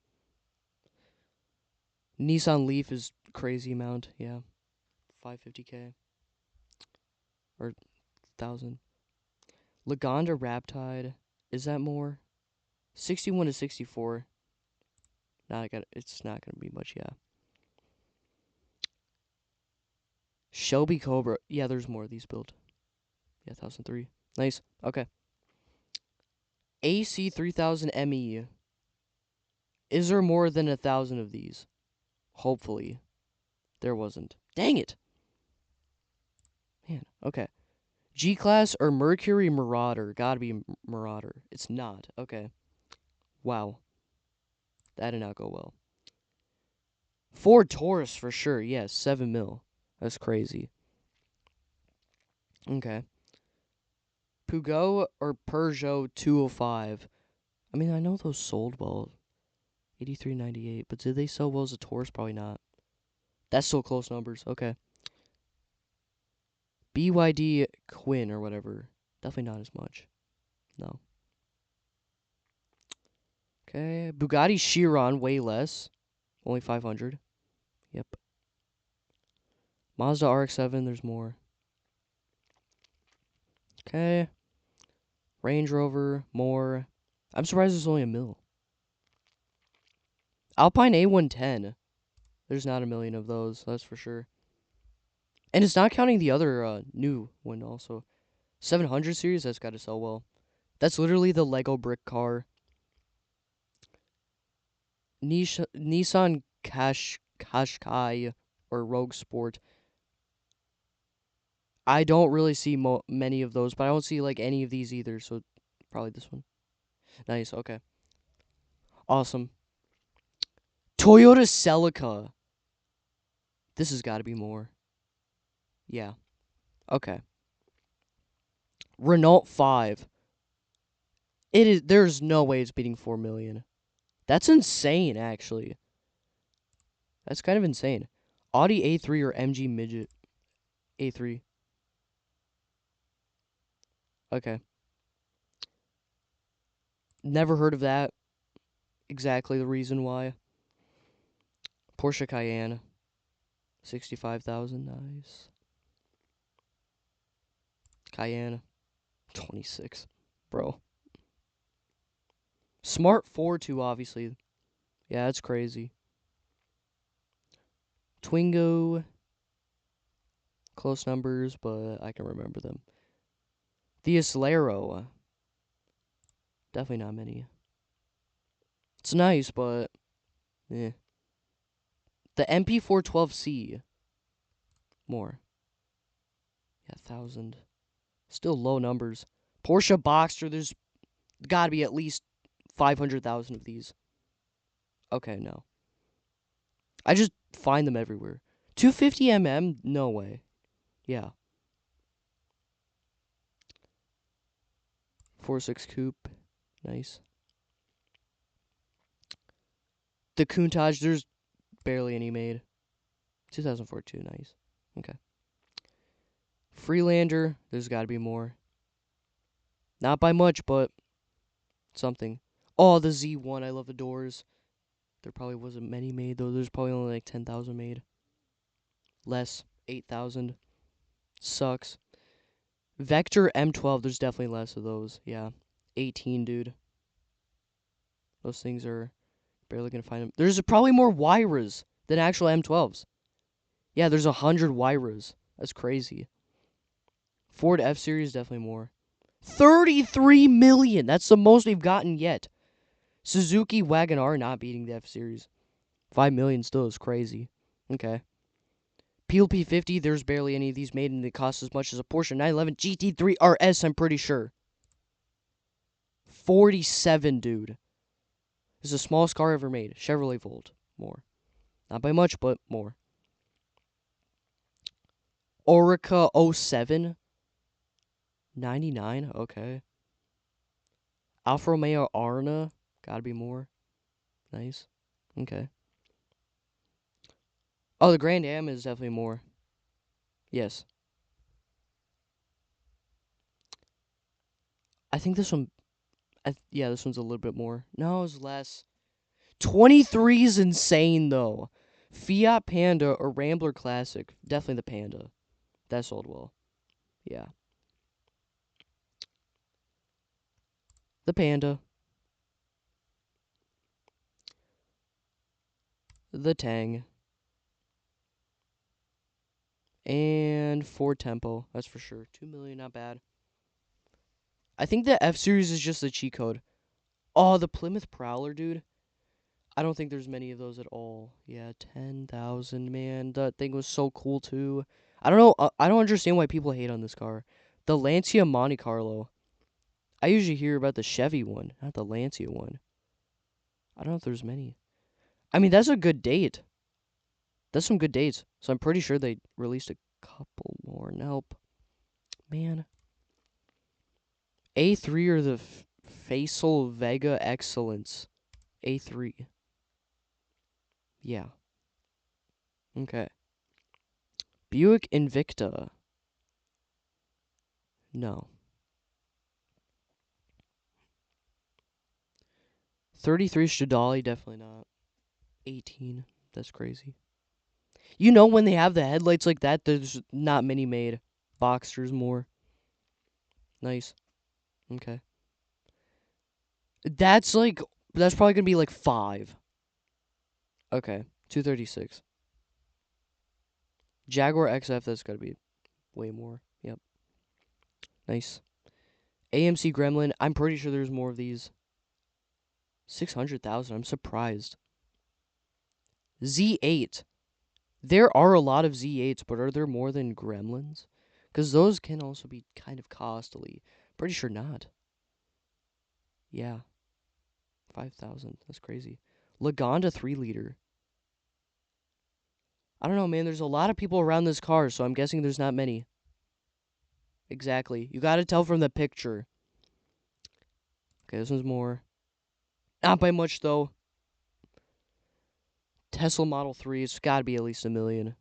Speaker 1: Nissan Leaf is crazy amount. Yeah. 550K. Or 1,000. Lagonda Raptide. Is that more? 61 to 64. It's not gonna be much, yeah. Shelby Cobra. Yeah, there's more of these built. Yeah, 1,003. Nice. Okay. AC 3000 ME. Is there more than 1,000 of these? Hopefully. There wasn't. Dang it. Man, okay. G-Class or Mercury Marauder? Gotta be Marauder. It's not. Okay. Wow. That did not go well. Ford Taurus for sure. Yes, 7 mil. That's crazy. Okay. Peugeot or Peugeot 205? I mean, I know those sold well. 83.98, but did they sell well as a Taurus? Probably not. That's still close numbers. Okay. BYD Quinn or whatever. Definitely not as much. No. Okay. Bugatti Chiron, way less. Only 500. Yep. Mazda RX-7, there's more. Okay. Range Rover, more. I'm surprised there's only a mil. Alpine A110. There's not a million of those, that's for sure. And it's not counting the other new one also. 700 series, that's got to sell well. That's literally the Lego brick car. Nissan Qashqai or Rogue Sport. I don't really see many of those, but I don't see like any of these either, so probably this one. Nice, okay. Awesome. Toyota Celica. This has got to be more. Yeah. Okay. Renault 5. There's no way it's beating 4 million. That's insane actually. That's kind of insane. Audi A3 or MG Midget A3. Okay. Never heard of that. Exactly the reason why. Porsche Cayenne. 65,000. Nice. Cayenne. 26. Bro. Smart 4.2 obviously. Yeah, that's crazy. Twingo. Close numbers, but I can remember them. The Islero. Definitely not many. It's nice, but eh. The MP412C. More. Yeah, 1,000. Still low numbers. Porsche Boxster, there's gotta be at least 500,000 of these. Okay, no. I just find them everywhere. 250mm? No way. Yeah. 4.6 coupe. Nice. The Countach, there's barely any made. 2004 too, nice. Okay. Freelander, there's gotta be more. Not by much, but something. Oh, the Z1, I love the doors. There probably wasn't many made, though. There's probably only like 10,000 made. Less. 8,000. Sucks. Vector M12, there's definitely less of those. Yeah. 18, dude. Those things are barely gonna find them. There's probably more Wyras than actual M12s. Yeah, there's 100 Wyras. That's crazy. Ford F-Series, definitely more. 33 million! That's the most we've gotten yet. Suzuki Wagon R not beating the F-Series. 5 million still is crazy. Okay. Peel P50, there's barely any of these made, and they cost as much as a Porsche 911 GT3 RS, I'm pretty sure. 47, dude. This is the smallest car ever made. Chevrolet Volt. More. Not by much, but more. Orica 07. 99? Okay. Alfa Romeo Arna. Gotta be more. Nice. Okay. Oh, the Grand Am is definitely more. Yes. I think this one... yeah, this one's a little bit more. No, it's less. 23 is insane, though. Fiat Panda or Rambler Classic. Definitely the Panda. That sold well. Yeah. The Panda. The Tang. And Ford Tempo. That's for sure. 2 million, not bad. I think the F-Series is just a cheat code. Oh, the Plymouth Prowler, dude. I don't think there's many of those at all. Yeah, 10,000, man. That thing was so cool, too. I don't know. I don't understand why people hate on this car. The Lancia Monte Carlo. I usually hear about the Chevy one, not the Lancia one. I don't know if there's many. I mean, that's a good date. That's some good dates. So I'm pretty sure they released a couple more. Nope. Man. A3 or the Faisal Vega Excellence. A3. Yeah. Okay. Buick Invicta. No. 33 Stradale, definitely not. 18. That's crazy. You know when they have the headlights like that, there's not many made. Boxsters more. Nice. Okay. That's probably gonna be like 5. Okay. 236. Jaguar XF, that's gotta be way more. Yep. Nice. AMC Gremlin, I'm pretty sure there's more of these. 600,000, I'm surprised. Z8. There are a lot of Z8s, but are there more than Gremlins? Because those can also be kind of costly. Pretty sure not. Yeah. 5,000. That's crazy. Lagonda 3-liter. I don't know, man. There's a lot of people around this car, so I'm guessing there's not many. Exactly. You gotta tell from the picture. Okay, this one's more. Not by much, though. Tesla Model 3. It's gotta be at least 1 million.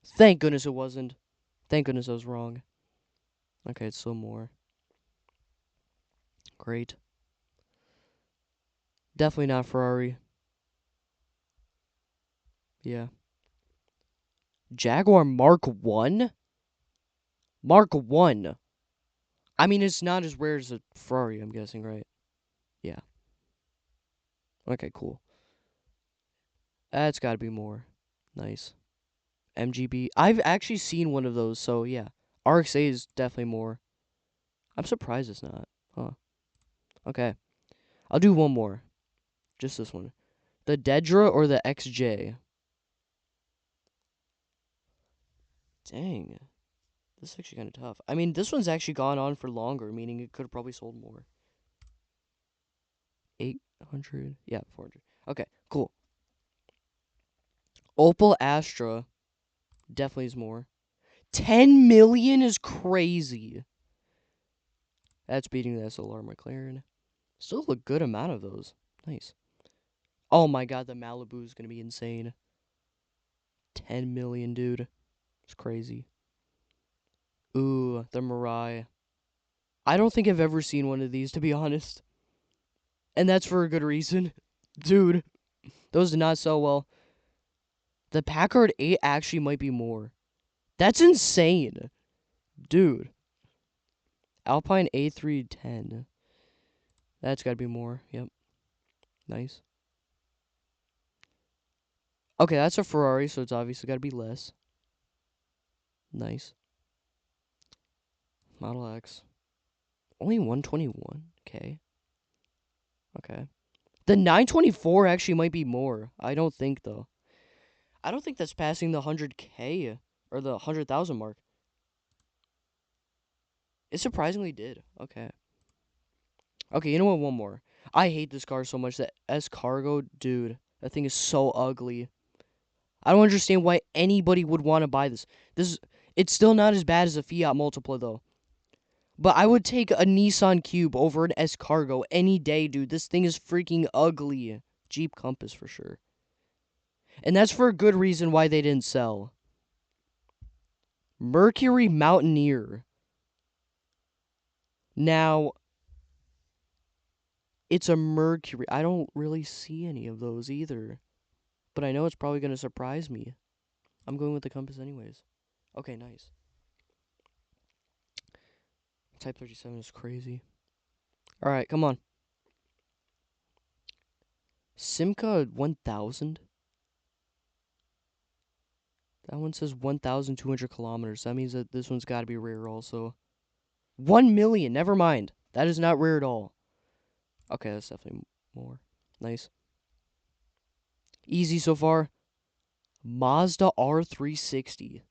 Speaker 1: Thank goodness it wasn't. Thank goodness I was wrong. Okay, it's still more. Great. Definitely not Ferrari. Yeah. Jaguar Mark 1? Mark 1. I mean, it's not as rare as a Ferrari, I'm guessing, right? Yeah. Okay, cool. That's gotta be more. Nice. MGB. I've actually seen one of those, so yeah. RX-8 is definitely more. I'm surprised it's not. Huh. Okay. I'll do one more. Just this one. The Dedra or the XJ? Dang. This is actually kind of tough. I mean, this one's actually gone on for longer, meaning it could have probably sold more. 800? Yeah, 400. Okay, cool. Opel Astra definitely is more. 10 million is crazy. That's beating the SLR McLaren. Still a good amount of those. Nice. Oh my god, the Malibu is going to be insane. 10 million, dude. It's crazy. Ooh, the Mirai. I don't think I've ever seen one of these, to be honest. And that's for a good reason. Dude, those did not sell well. The Packard 8 actually might be more. That's insane. Dude. Alpine A310. That's got to be more. Yep. Nice. Okay, that's a Ferrari, so it's obviously got to be less. Nice. Model X. Only 121. Okay. Okay. The 924 actually might be more. I don't think, though. I don't think that's passing the 100K or the 100,000 mark. It surprisingly did. Okay. Okay, you know what? One more. I hate this car so much. That S-Cargo, dude. That thing is so ugly. I don't understand why anybody would want to buy this. It's still not as bad as a Fiat Multipla, though. But I would take a Nissan Cube over an S-Cargo any day, dude. This thing is freaking ugly. Jeep Compass for sure. And that's for a good reason why they didn't sell. Mercury Mountaineer. Now, it's a Mercury. I don't really see any of those either. But I know it's probably going to surprise me. I'm going with the Compass anyways. Okay, nice. Type 37 is crazy. Alright, come on. Simca 1000? That one says 1,200 kilometers. That means that this one's got to be rare also. 1 million. Never mind. That is not rare at all. Okay, that's definitely more. Nice. Easy so far. Mazda R360.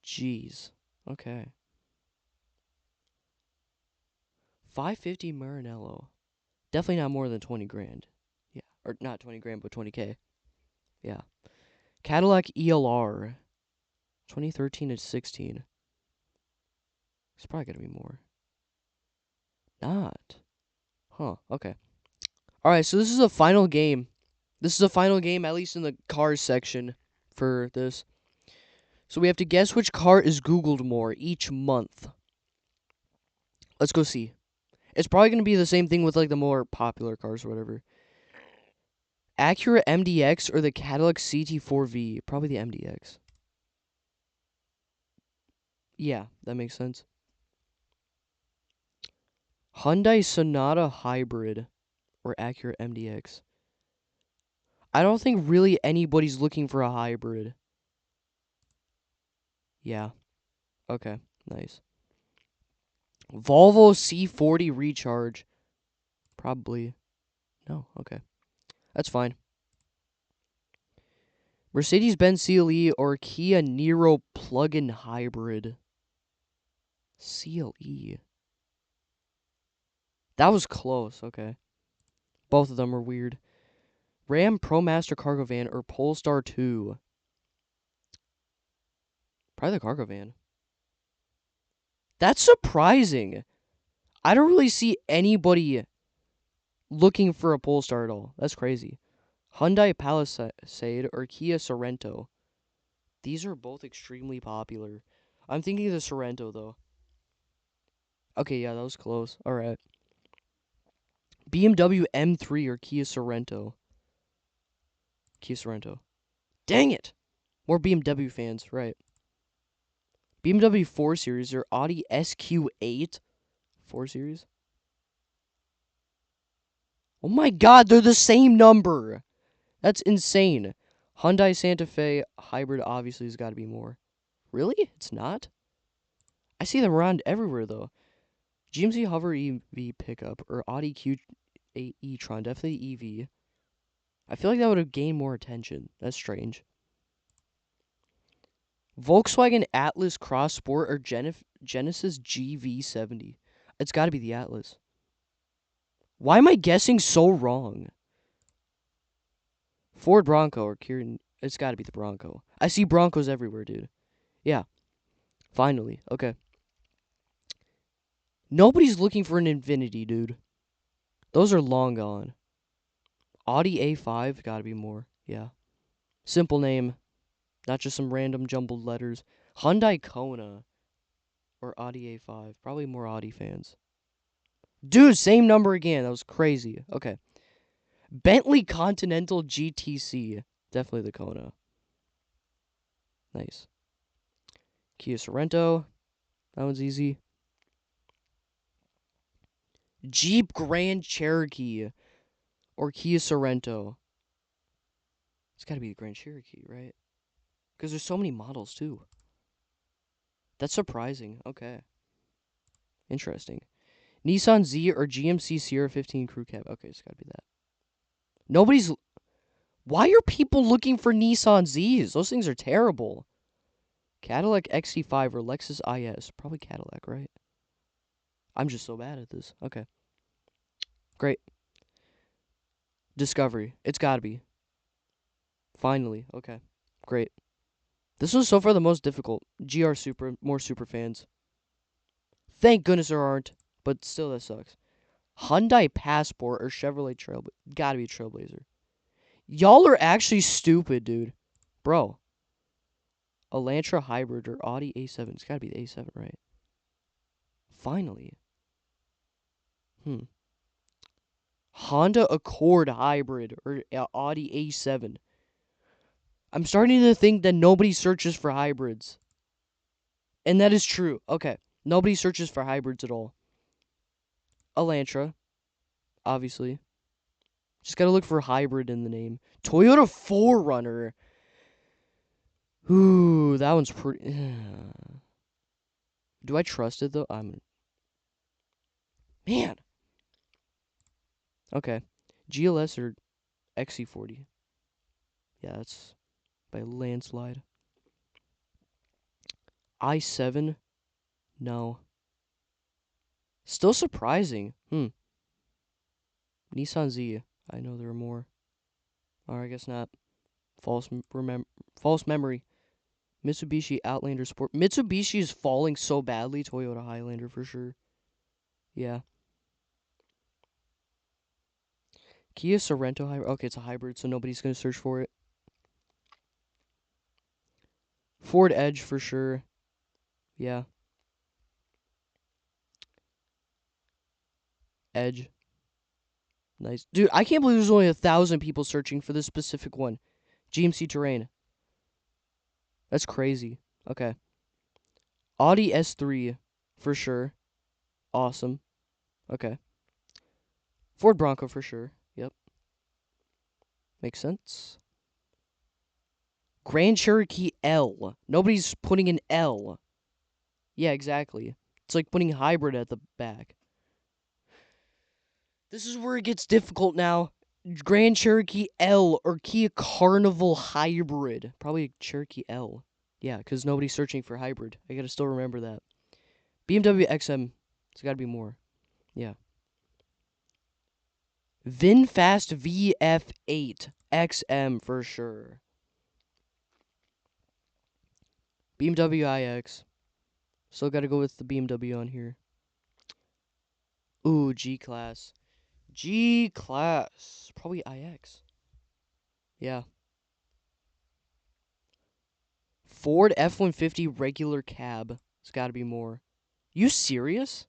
Speaker 1: Jeez. Okay. 550 Maranello. Definitely not more than 20 grand. Yeah. Or not 20 grand, but 20K. Yeah. Cadillac ELR. 2013 to 16. It's probably going to be more. Not. Huh. Okay. Alright, so this is a final game. This is a final game, at least in the cars section for this. So we have to guess which car is Googled more each month. Let's go see. It's probably going to be the same thing with like the more popular cars or whatever. Acura MDX or the Cadillac CT4V? Probably the MDX. Yeah, that makes sense. Hyundai Sonata Hybrid or Acura MDX? I don't think really anybody's looking for a hybrid. Yeah. Okay, nice. Volvo C40 Recharge. Probably. No, okay. That's fine. Mercedes-Benz CLE or Kia Niro plug-in hybrid. CLE. That was close, okay. Both of them are weird. Ram ProMaster cargo van or Polestar 2? Probably the cargo van. That's surprising. I don't really see anybody looking for a Polestar at all. That's crazy. Hyundai Palisade or Kia Sorento? These are both extremely popular. I'm thinking of the Sorento, though. Okay, yeah, that was close. Alright. BMW M3 or Kia Sorento? Kia Sorento. Dang it! More BMW fans, right. BMW 4 Series or Audi SQ8? 4 Series? Oh my god, they're the same number! That's insane. Hyundai Santa Fe hybrid obviously has got to be more. Really? It's not? I see them around everywhere though. GMC Hover EV pickup or Audi Q8 e-tron, definitely EV. I feel like that would have gained more attention. That's strange. Volkswagen Atlas Cross Sport or Genesis GV70. It's got to be the Atlas. Why am I guessing so wrong? Ford Bronco or Kieran. It's got to be the Bronco. I see Broncos everywhere, dude. Yeah. Finally. Okay. Nobody's looking for an Infiniti, dude. Those are long gone. Audi A5, gotta be more. Yeah. Simple name. Not just some random jumbled letters. Hyundai Kona or Audi A5. Probably more Audi fans. Dude, same number again. That was crazy. Okay. Bentley Continental GTC. Definitely the Kona. Nice. Kia Sorento. That one's easy. Jeep Grand Cherokee or Kia Sorento. It's got to be the Grand Cherokee, right? Because there's so many models, too. That's surprising. Okay. Interesting. Nissan Z or GMC Sierra 15 Crew Cab. Okay, it's got to be that. Nobody's... Why are people looking for Nissan Zs? Those things are terrible. Cadillac XC5 or Lexus IS. Probably Cadillac, right? I'm just so bad at this. Okay. Great. Discovery. It's got to be. Finally. Okay. Great. This was so far the most difficult. GR Supra. More Super fans. Thank goodness there aren't. But still, that sucks. Hyundai Passport or Chevrolet Trailblazer. Gotta be Trailblazer. Y'all are actually stupid, dude. Bro. Elantra Hybrid or Audi A7. It's gotta be the A7, right? Finally. Honda Accord Hybrid or Audi A7. I'm starting to think that nobody searches for hybrids. And that is true. Okay. Nobody searches for hybrids at all. Elantra. Obviously. Just gotta look for hybrid in the name. Toyota 4Runner. Ooh, that one's pretty... Do I trust it, though? Man! Okay. GLS or XC40? Yeah, that's by a landslide. i7? No. Still surprising. Nissan Z. I know there are more. Or I guess not. False memory. Mitsubishi Outlander Sport. Mitsubishi is falling so badly. Toyota Highlander for sure. Yeah. Kia Sorento hybrid. Okay, it's a hybrid, so nobody's gonna search for it. Ford Edge for sure. Yeah. Edge. Nice. Dude, I can't believe there's only 1,000 people searching for this specific one. GMC Terrain. That's crazy. Okay. Audi S3 for sure. Awesome. Okay. Ford Bronco for sure. Yep. Makes sense. Grand Cherokee L. Nobody's putting an L. Yeah, exactly. It's like putting hybrid at the back. This is where it gets difficult now. Grand Cherokee L or Kia Carnival Hybrid. Probably Cherokee L. Yeah, because nobody's searching for hybrid. I gotta still remember that. BMW XM. It's gotta be more. Yeah. VinFast VF8 XM for sure. BMW iX. Still gotta go with the BMW on here. Ooh, G-Class. G-Class. Probably iX. Yeah. Ford F-150 regular cab. It's gotta be more. You serious?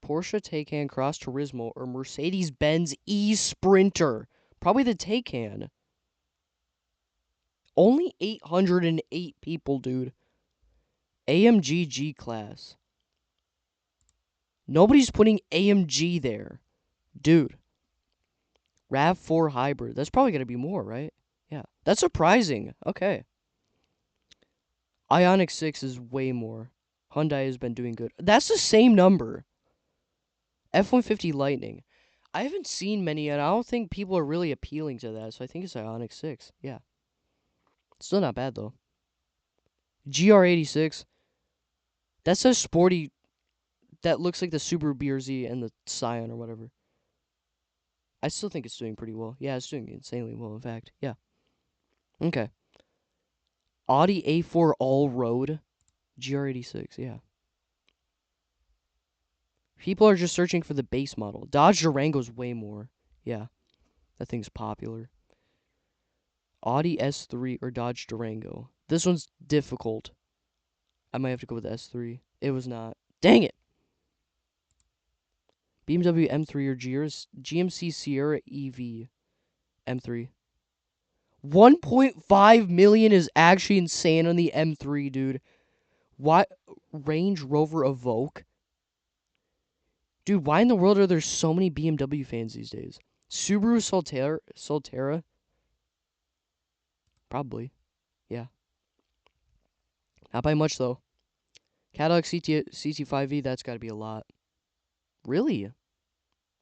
Speaker 1: Porsche Taycan Cross Turismo or Mercedes-Benz E-Sprinter. Probably the Taycan. Only 808 people, dude. AMG G-Class. Nobody's putting AMG there. Dude. RAV4 hybrid. That's probably gonna be more, right? Yeah. That's surprising. Okay. Ioniq 6 is way more. Hyundai has been doing good. That's the same number. F-150 Lightning. I haven't seen many, and I don't think people are really appealing to that, so I think it's Ioniq 6. Yeah. Still not bad, though. GR86. That's a sporty... That looks like the Subaru BRZ and the Scion or whatever. I still think it's doing pretty well. Yeah, it's doing insanely well, in fact. Yeah. Okay. Audi A4 All-Road. GR86, yeah. People are just searching for the base model. Dodge Durango's way more. Yeah. That thing's popular. Audi S3 or Dodge Durango. This one's difficult. I might have to go with the S3. It was not. Dang it! BMW M3 or GMC Sierra EV M3. 1.5 million is actually insane on the M3, dude. Why? Range Rover Evoque? Dude, why in the world are there so many BMW fans these days? Subaru Solterra? Probably. Yeah. Not by much, though. Cadillac CT5V, that's got to be a lot. Really?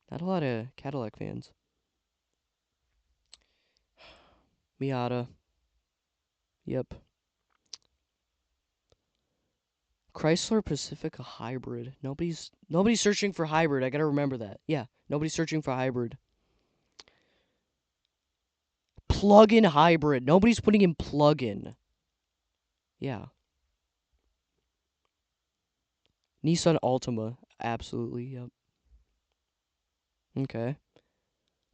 Speaker 1: Not a lot of Cadillac fans. Miata. Yep. Chrysler Pacifica hybrid. Nobody's searching for hybrid. I gotta remember that. Yeah, nobody's searching for hybrid. Plug-in hybrid. Nobody's putting in plug-in. Yeah. Nissan Altima. Absolutely. Yep. Okay.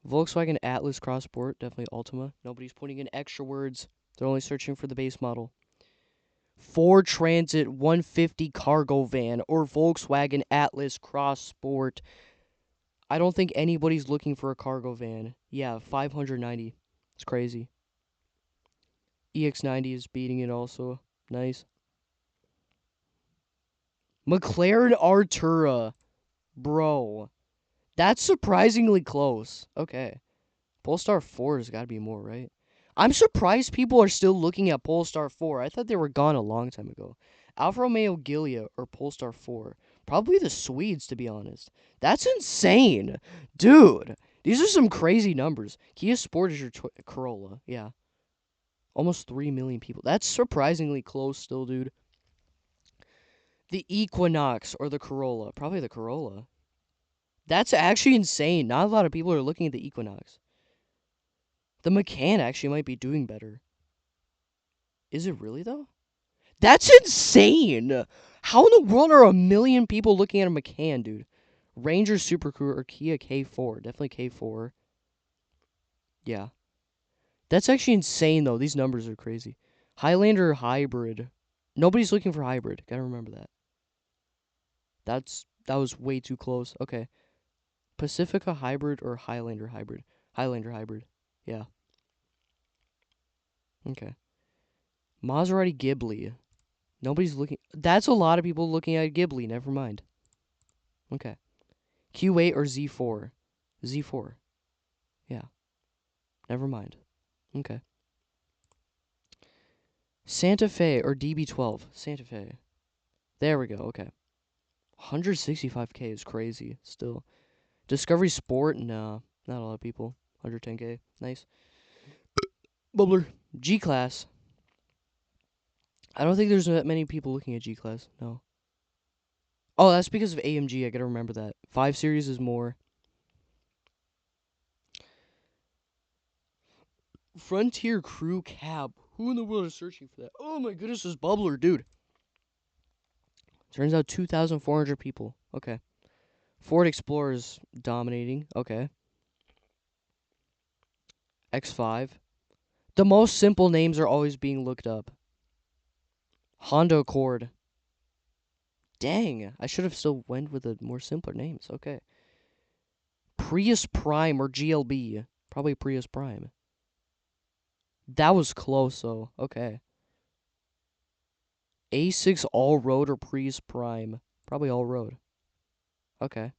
Speaker 1: Volkswagen Atlas Cross Sport. Definitely Altima. Nobody's putting in extra words. They're only searching for the base model. Ford Transit 150 cargo van or Volkswagen Atlas Cross Sport. I don't think anybody's looking for a cargo van. Yeah, 590. It's crazy. EX90 is beating it also. Nice. McLaren Artura. Bro. That's surprisingly close. Okay. Polestar 4 has got to be more, right? I'm surprised people are still looking at Polestar 4. I thought they were gone a long time ago. Alfa Romeo Giulia or Polestar 4. Probably the Swedes, to be honest. That's insane. Dude, these are some crazy numbers. Kia Sportage or Corolla. Yeah. Almost 3 million people. That's surprisingly close still, dude. The Equinox or the Corolla. Probably the Corolla. That's actually insane. Not a lot of people are looking at the Equinox. The Macan actually might be doing better. Is it really, though? That's insane! How in the world are a million people looking at a Macan, dude? Ranger Super Crew or Kia K4. Definitely K4. Yeah. That's actually insane, though. These numbers are crazy. Highlander Hybrid. Nobody's looking for hybrid. Gotta remember that. That was way too close. Okay. Pacifica Hybrid or Highlander Hybrid? Highlander Hybrid. Yeah. Okay. Maserati Ghibli. Nobody's looking. That's a lot of people looking at Ghibli. Never mind. Okay. Q8 or Z4? Z4. Yeah. Never mind. Okay. Santa Fe or DB12? Santa Fe. There we go. Okay. 165K is crazy still. Discovery Sport? No. Not a lot of people. 110K. Nice. Bubbler. G-Class. I don't think there's that many people looking at G-Class. No. Oh, that's because of AMG. I gotta remember that. 5 Series is more. Frontier Crew Cab. Who in the world is searching for that? Oh my goodness, this Bubbler, dude. Turns out 2,400 people. Okay. Ford Explorer is dominating. Okay. X5. The most simple names are always being looked up. Honda Accord. Dang, I should have still went with the more simpler names. Okay. Prius Prime or GLB. Probably Prius Prime. That was close, though. Okay. A6 All-Road or Prius Prime. Probably All-Road. Okay.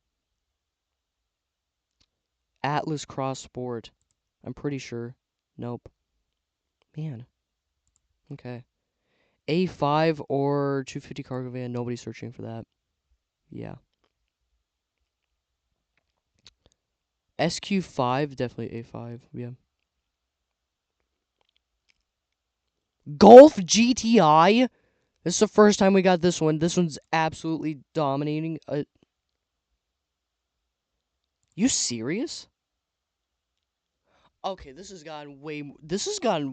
Speaker 1: Atlas Cross Sport. I'm pretty sure. Nope. Man. Okay. A5 or 250 cargo van. Nobody's searching for that. Yeah. SQ5, definitely A5. Yeah. Golf GTI. This is the first time we got this one. This one's absolutely dominating. You serious? Okay, this has gotten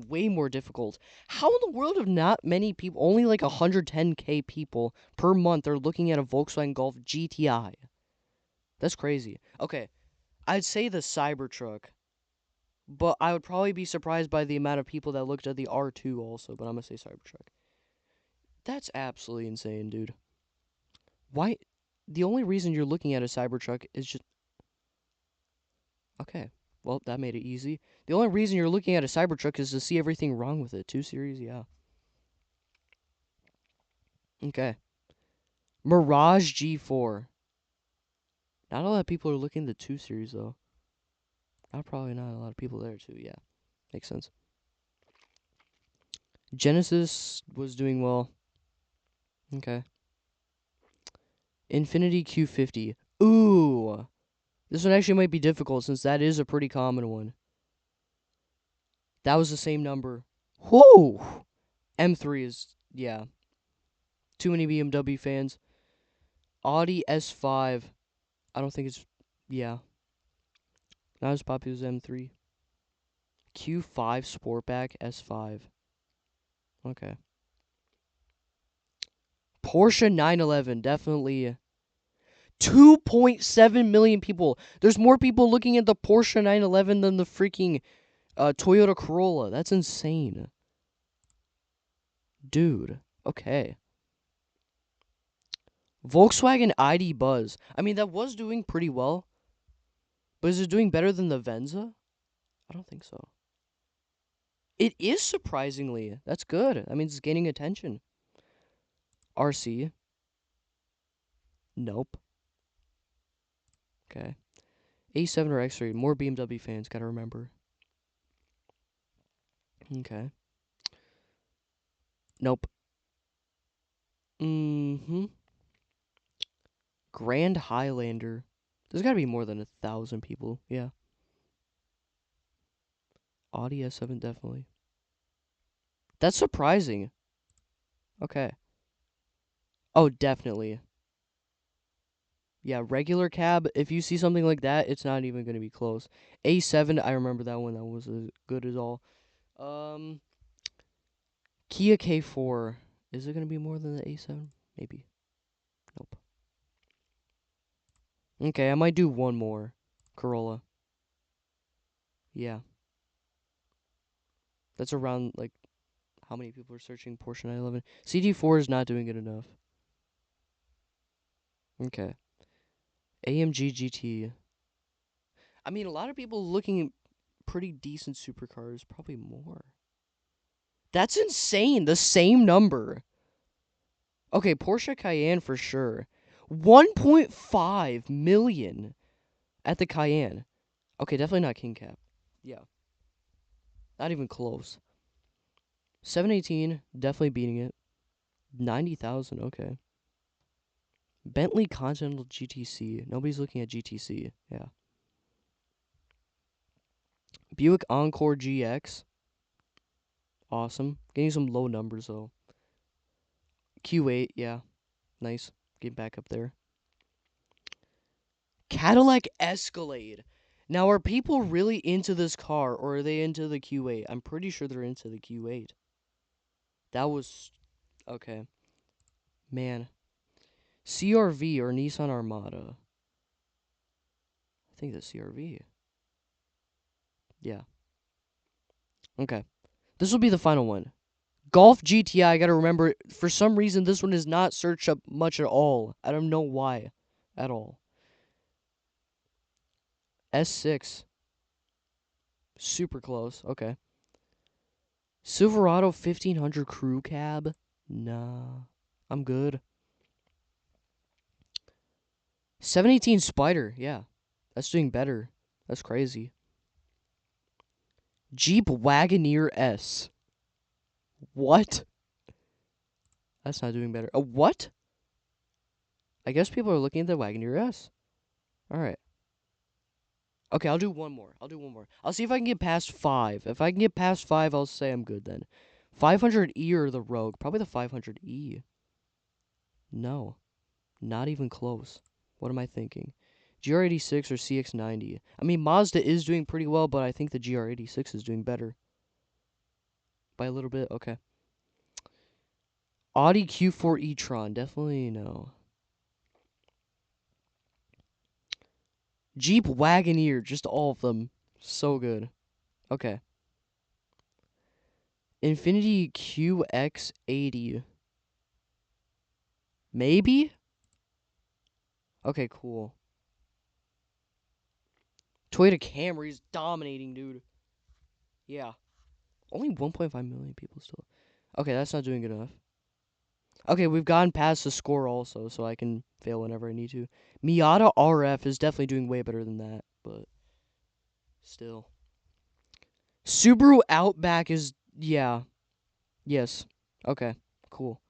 Speaker 1: way more difficult. How in the world have not many people, only like 110K people per month are looking at a Volkswagen Golf GTI? That's crazy. Okay, I'd say the Cybertruck, but I would probably be surprised by the amount of people that looked at the R2 also, but I'm gonna say Cybertruck. That's absolutely insane, dude. Why? The only reason you're looking at a Cybertruck is just okay. Well, that made it easy. The only reason you're looking at a Cybertruck is to see everything wrong with it. 2 Series, yeah. Okay. Mirage G4. Not a lot of people are looking at the 2 Series, though. Probably not a lot of people there, too. Yeah. Makes sense. Genesis was doing well. Okay. Infinity Q50. Ooh. This one actually might be difficult since that is a pretty common one. That was the same number. Whoa! M3 is, yeah. Too many BMW fans. Audi S5. I don't think it's, yeah. Not as popular as M3. Q5 Sportback S5. Okay. Porsche 911. Definitely 2.7 million people. There's more people looking at the Porsche 911 than the freaking Toyota Corolla. That's insane. Dude. Okay. Volkswagen ID Buzz. I mean, that was doing pretty well. But is it doing better than the Venza? I don't think so. It is surprisingly. That's good. That means it's gaining attention. RC. Nope. Okay. A7 or X3. More BMW fans, gotta remember. Okay. Nope. Mm-hmm. Grand Highlander. There's gotta be more than 1,000 people. Yeah. Audi S7, definitely. That's surprising. Okay. Oh, definitely. Yeah, regular cab, if you see something like that, it's not even gonna be close. A7, I remember that one. That was as good as all. Kia K4. Is it gonna be more than the A7? Maybe. Nope. Okay, I might do one more. Corolla. Yeah. That's around, like, how many people are searching Porsche 911. CD4 is not doing it enough. Okay. AMG GT. I mean, a lot of people looking at pretty decent supercars. Probably more. That's insane. The same number. Okay, Porsche Cayenne for sure. 1.5 million at the Cayenne. Okay, definitely not King Cap. Yeah. Not even close. 718, definitely beating it. 90,000, okay. Bentley Continental GTC. Nobody's looking at GTC. Yeah. Buick Encore GX. Awesome. Getting some low numbers, though. Q8, yeah. Nice. Get back up there. Cadillac Escalade. Now, are people really into this car, or are they into the Q8? I'm pretty sure they're into the Q8. That was... Okay. Man. CRV or Nissan Armada. I think the CRV. Yeah. Okay. This will be the final one. Golf GTI, I gotta remember, for some reason, this one is not searched up much at all. I don't know why. At all. S6. Super close. Okay. Silverado 1500 Crew Cab. Nah. I'm good. 718 Spider. Yeah. That's doing better. That's crazy. Jeep Wagoneer S. What? That's not doing better. What? I guess people are looking at the Wagoneer S. Alright. Okay, I'll do one more. I'll see if I can get past 5. If I can get past 5, I'll say I'm good then. 500E or the Rogue? Probably the 500E. No. Not even close. What am I thinking? GR86 or CX90? I mean, Mazda is doing pretty well, but I think the GR86 is doing better. By a little bit? Okay. Audi Q4 e-tron. Definitely no. Jeep Wagoneer. Just all of them. So good. Okay. Infiniti QX80. Maybe? Okay, cool. Toyota Camry's dominating, dude. Yeah. Only 1.5 million people still. Okay, that's not doing good enough. Okay, we've gone past the score also, so I can fail whenever I need to. Miata RF is definitely doing way better than that, but still. Subaru Outback is, yeah. Yes. Okay, cool.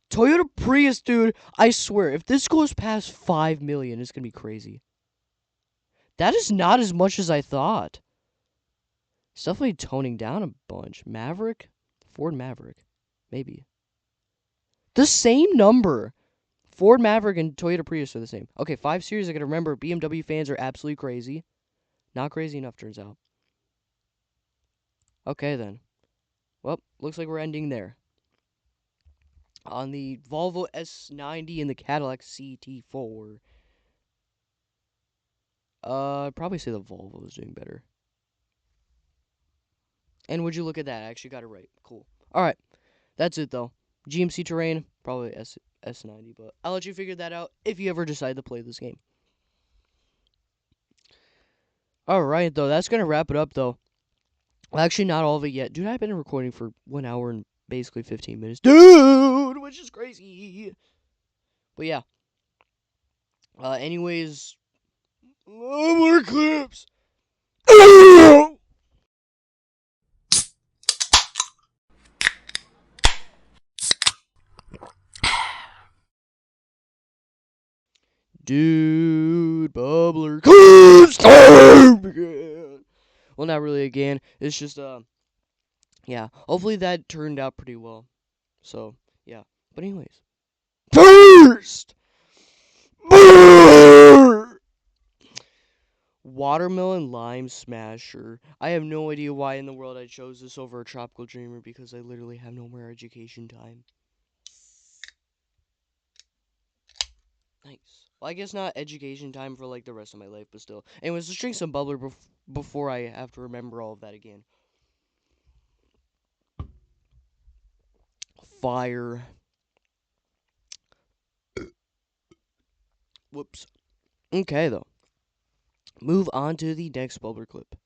Speaker 1: Toyota Prius, dude, I swear, if this goes past 5 million, it's gonna be crazy. That is not as much as I thought. It's definitely toning down a bunch. Maverick? Ford Maverick. Maybe. The same number. Ford Maverick and Toyota Prius are the same. Okay, 5 Series, I gotta remember, BMW fans are absolutely crazy. Not crazy enough, turns out. Okay, then. Well, looks like we're ending there. On the Volvo S90 and the Cadillac CT4. I'd probably say the Volvo is doing better. And would you look at that? I actually got it right. Cool. Alright. That's it, though. GMC Terrain, probably S90, but I'll let you figure that out if you ever decide to play this game. Alright, though. That's going to wrap it up, though. Well, actually, not all of it yet. Dude, I've been recording for 1 hour and basically 15 minutes. Dude, which is crazy. But yeah. Anyways, more clips. Dude, bubbler clips time again. Well, not really again. It's just yeah. Hopefully that turned out pretty well. So yeah. But anyways, first, watermelon lime smasher. I have no idea why in the world I chose this over a tropical dreamer because I literally have no more education time. Nice. Well, I guess not education time for like the rest of my life, but still. Anyways, let's drink some bubbler before I have to remember all of that again. Fire. Whoops. Okay, though. Move on to the next bubbler clip.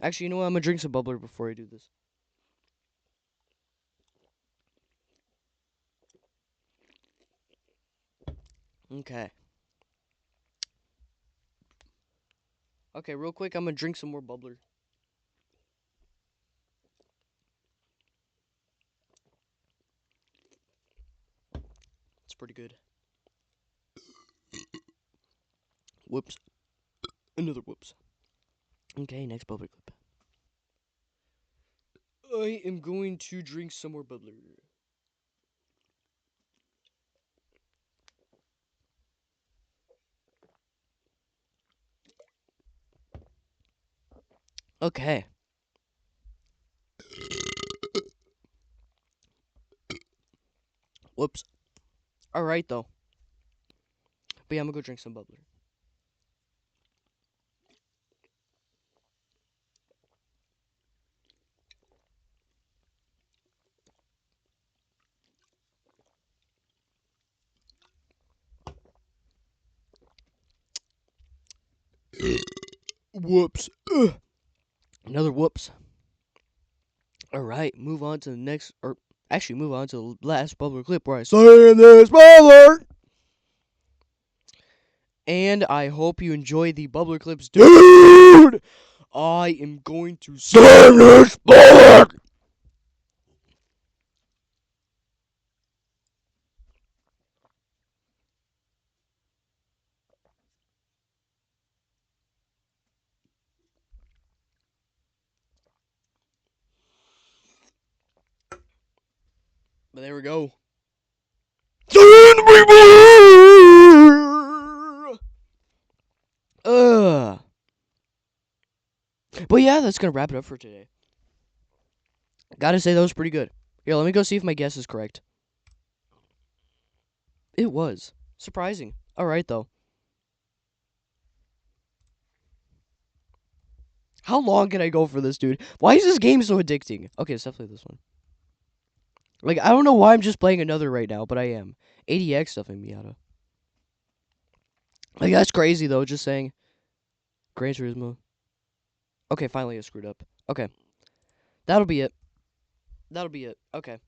Speaker 1: Actually, you know what? I'm gonna drink some bubbler before I do this. Okay. Okay, real quick, I'm gonna drink some more bubbler. It's pretty good. Whoops. Another whoops. Okay, next bubbler clip. I am going to drink some more bubbler. Okay. Whoops. Alright, though. But yeah, I'm gonna go drink some bubbler. Whoops. Ugh. Another whoops. Alright, move on to the next, or actually move on to the last bubbler clip where I say this bubbler. And I hope you enjoy the bubbler clips. Dude! I am going to slam this board! But there we go. But yeah, that's gonna wrap it up for today. Gotta say, that was pretty good. Here, let me go see if my guess is correct. It was. Surprising. Alright, though. How long can I go for this, dude? Why is this game so addicting? Okay, let's definitely this one. Like, I don't know why I'm just playing another right now, but I am. ADX stuff in Miata. Like, that's crazy, though, just saying. Gran Turismo. Okay, finally I screwed up. Okay. That'll be it. That'll be it. Okay.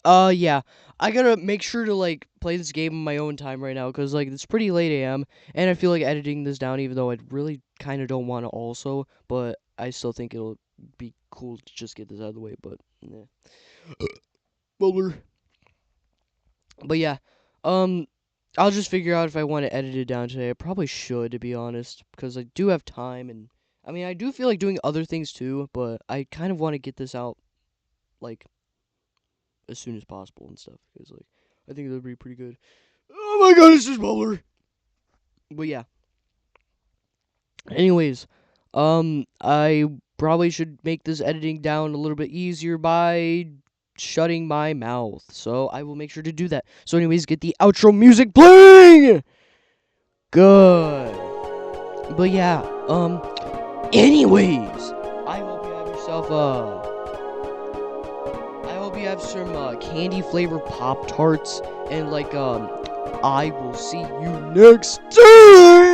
Speaker 1: Yeah. I gotta make sure to, like, play this game in my own time right now, because, like, it's pretty late AM, and I feel like editing this down, even though I really kind of don't want to also, but I still think it'll be cool to just get this out of the way, but, nah. Bubbler. But yeah, I'll just figure out if I want to edit it down today. I probably should, to be honest, because I do have time, and I mean, I do feel like doing other things too, but I kind of want to get this out, like, as soon as possible and stuff, because, like, I think that'd be pretty good. Oh my god, it's just Bubbler. But yeah. Anyways, I probably should make this editing down a little bit easier by shutting my mouth. So I will make sure to do that. So anyways, get the outro music playing! Good. But yeah, anyways, I hope you have yourself, I hope you have some, candy flavored Pop-Tarts, and, like, I will see you next time!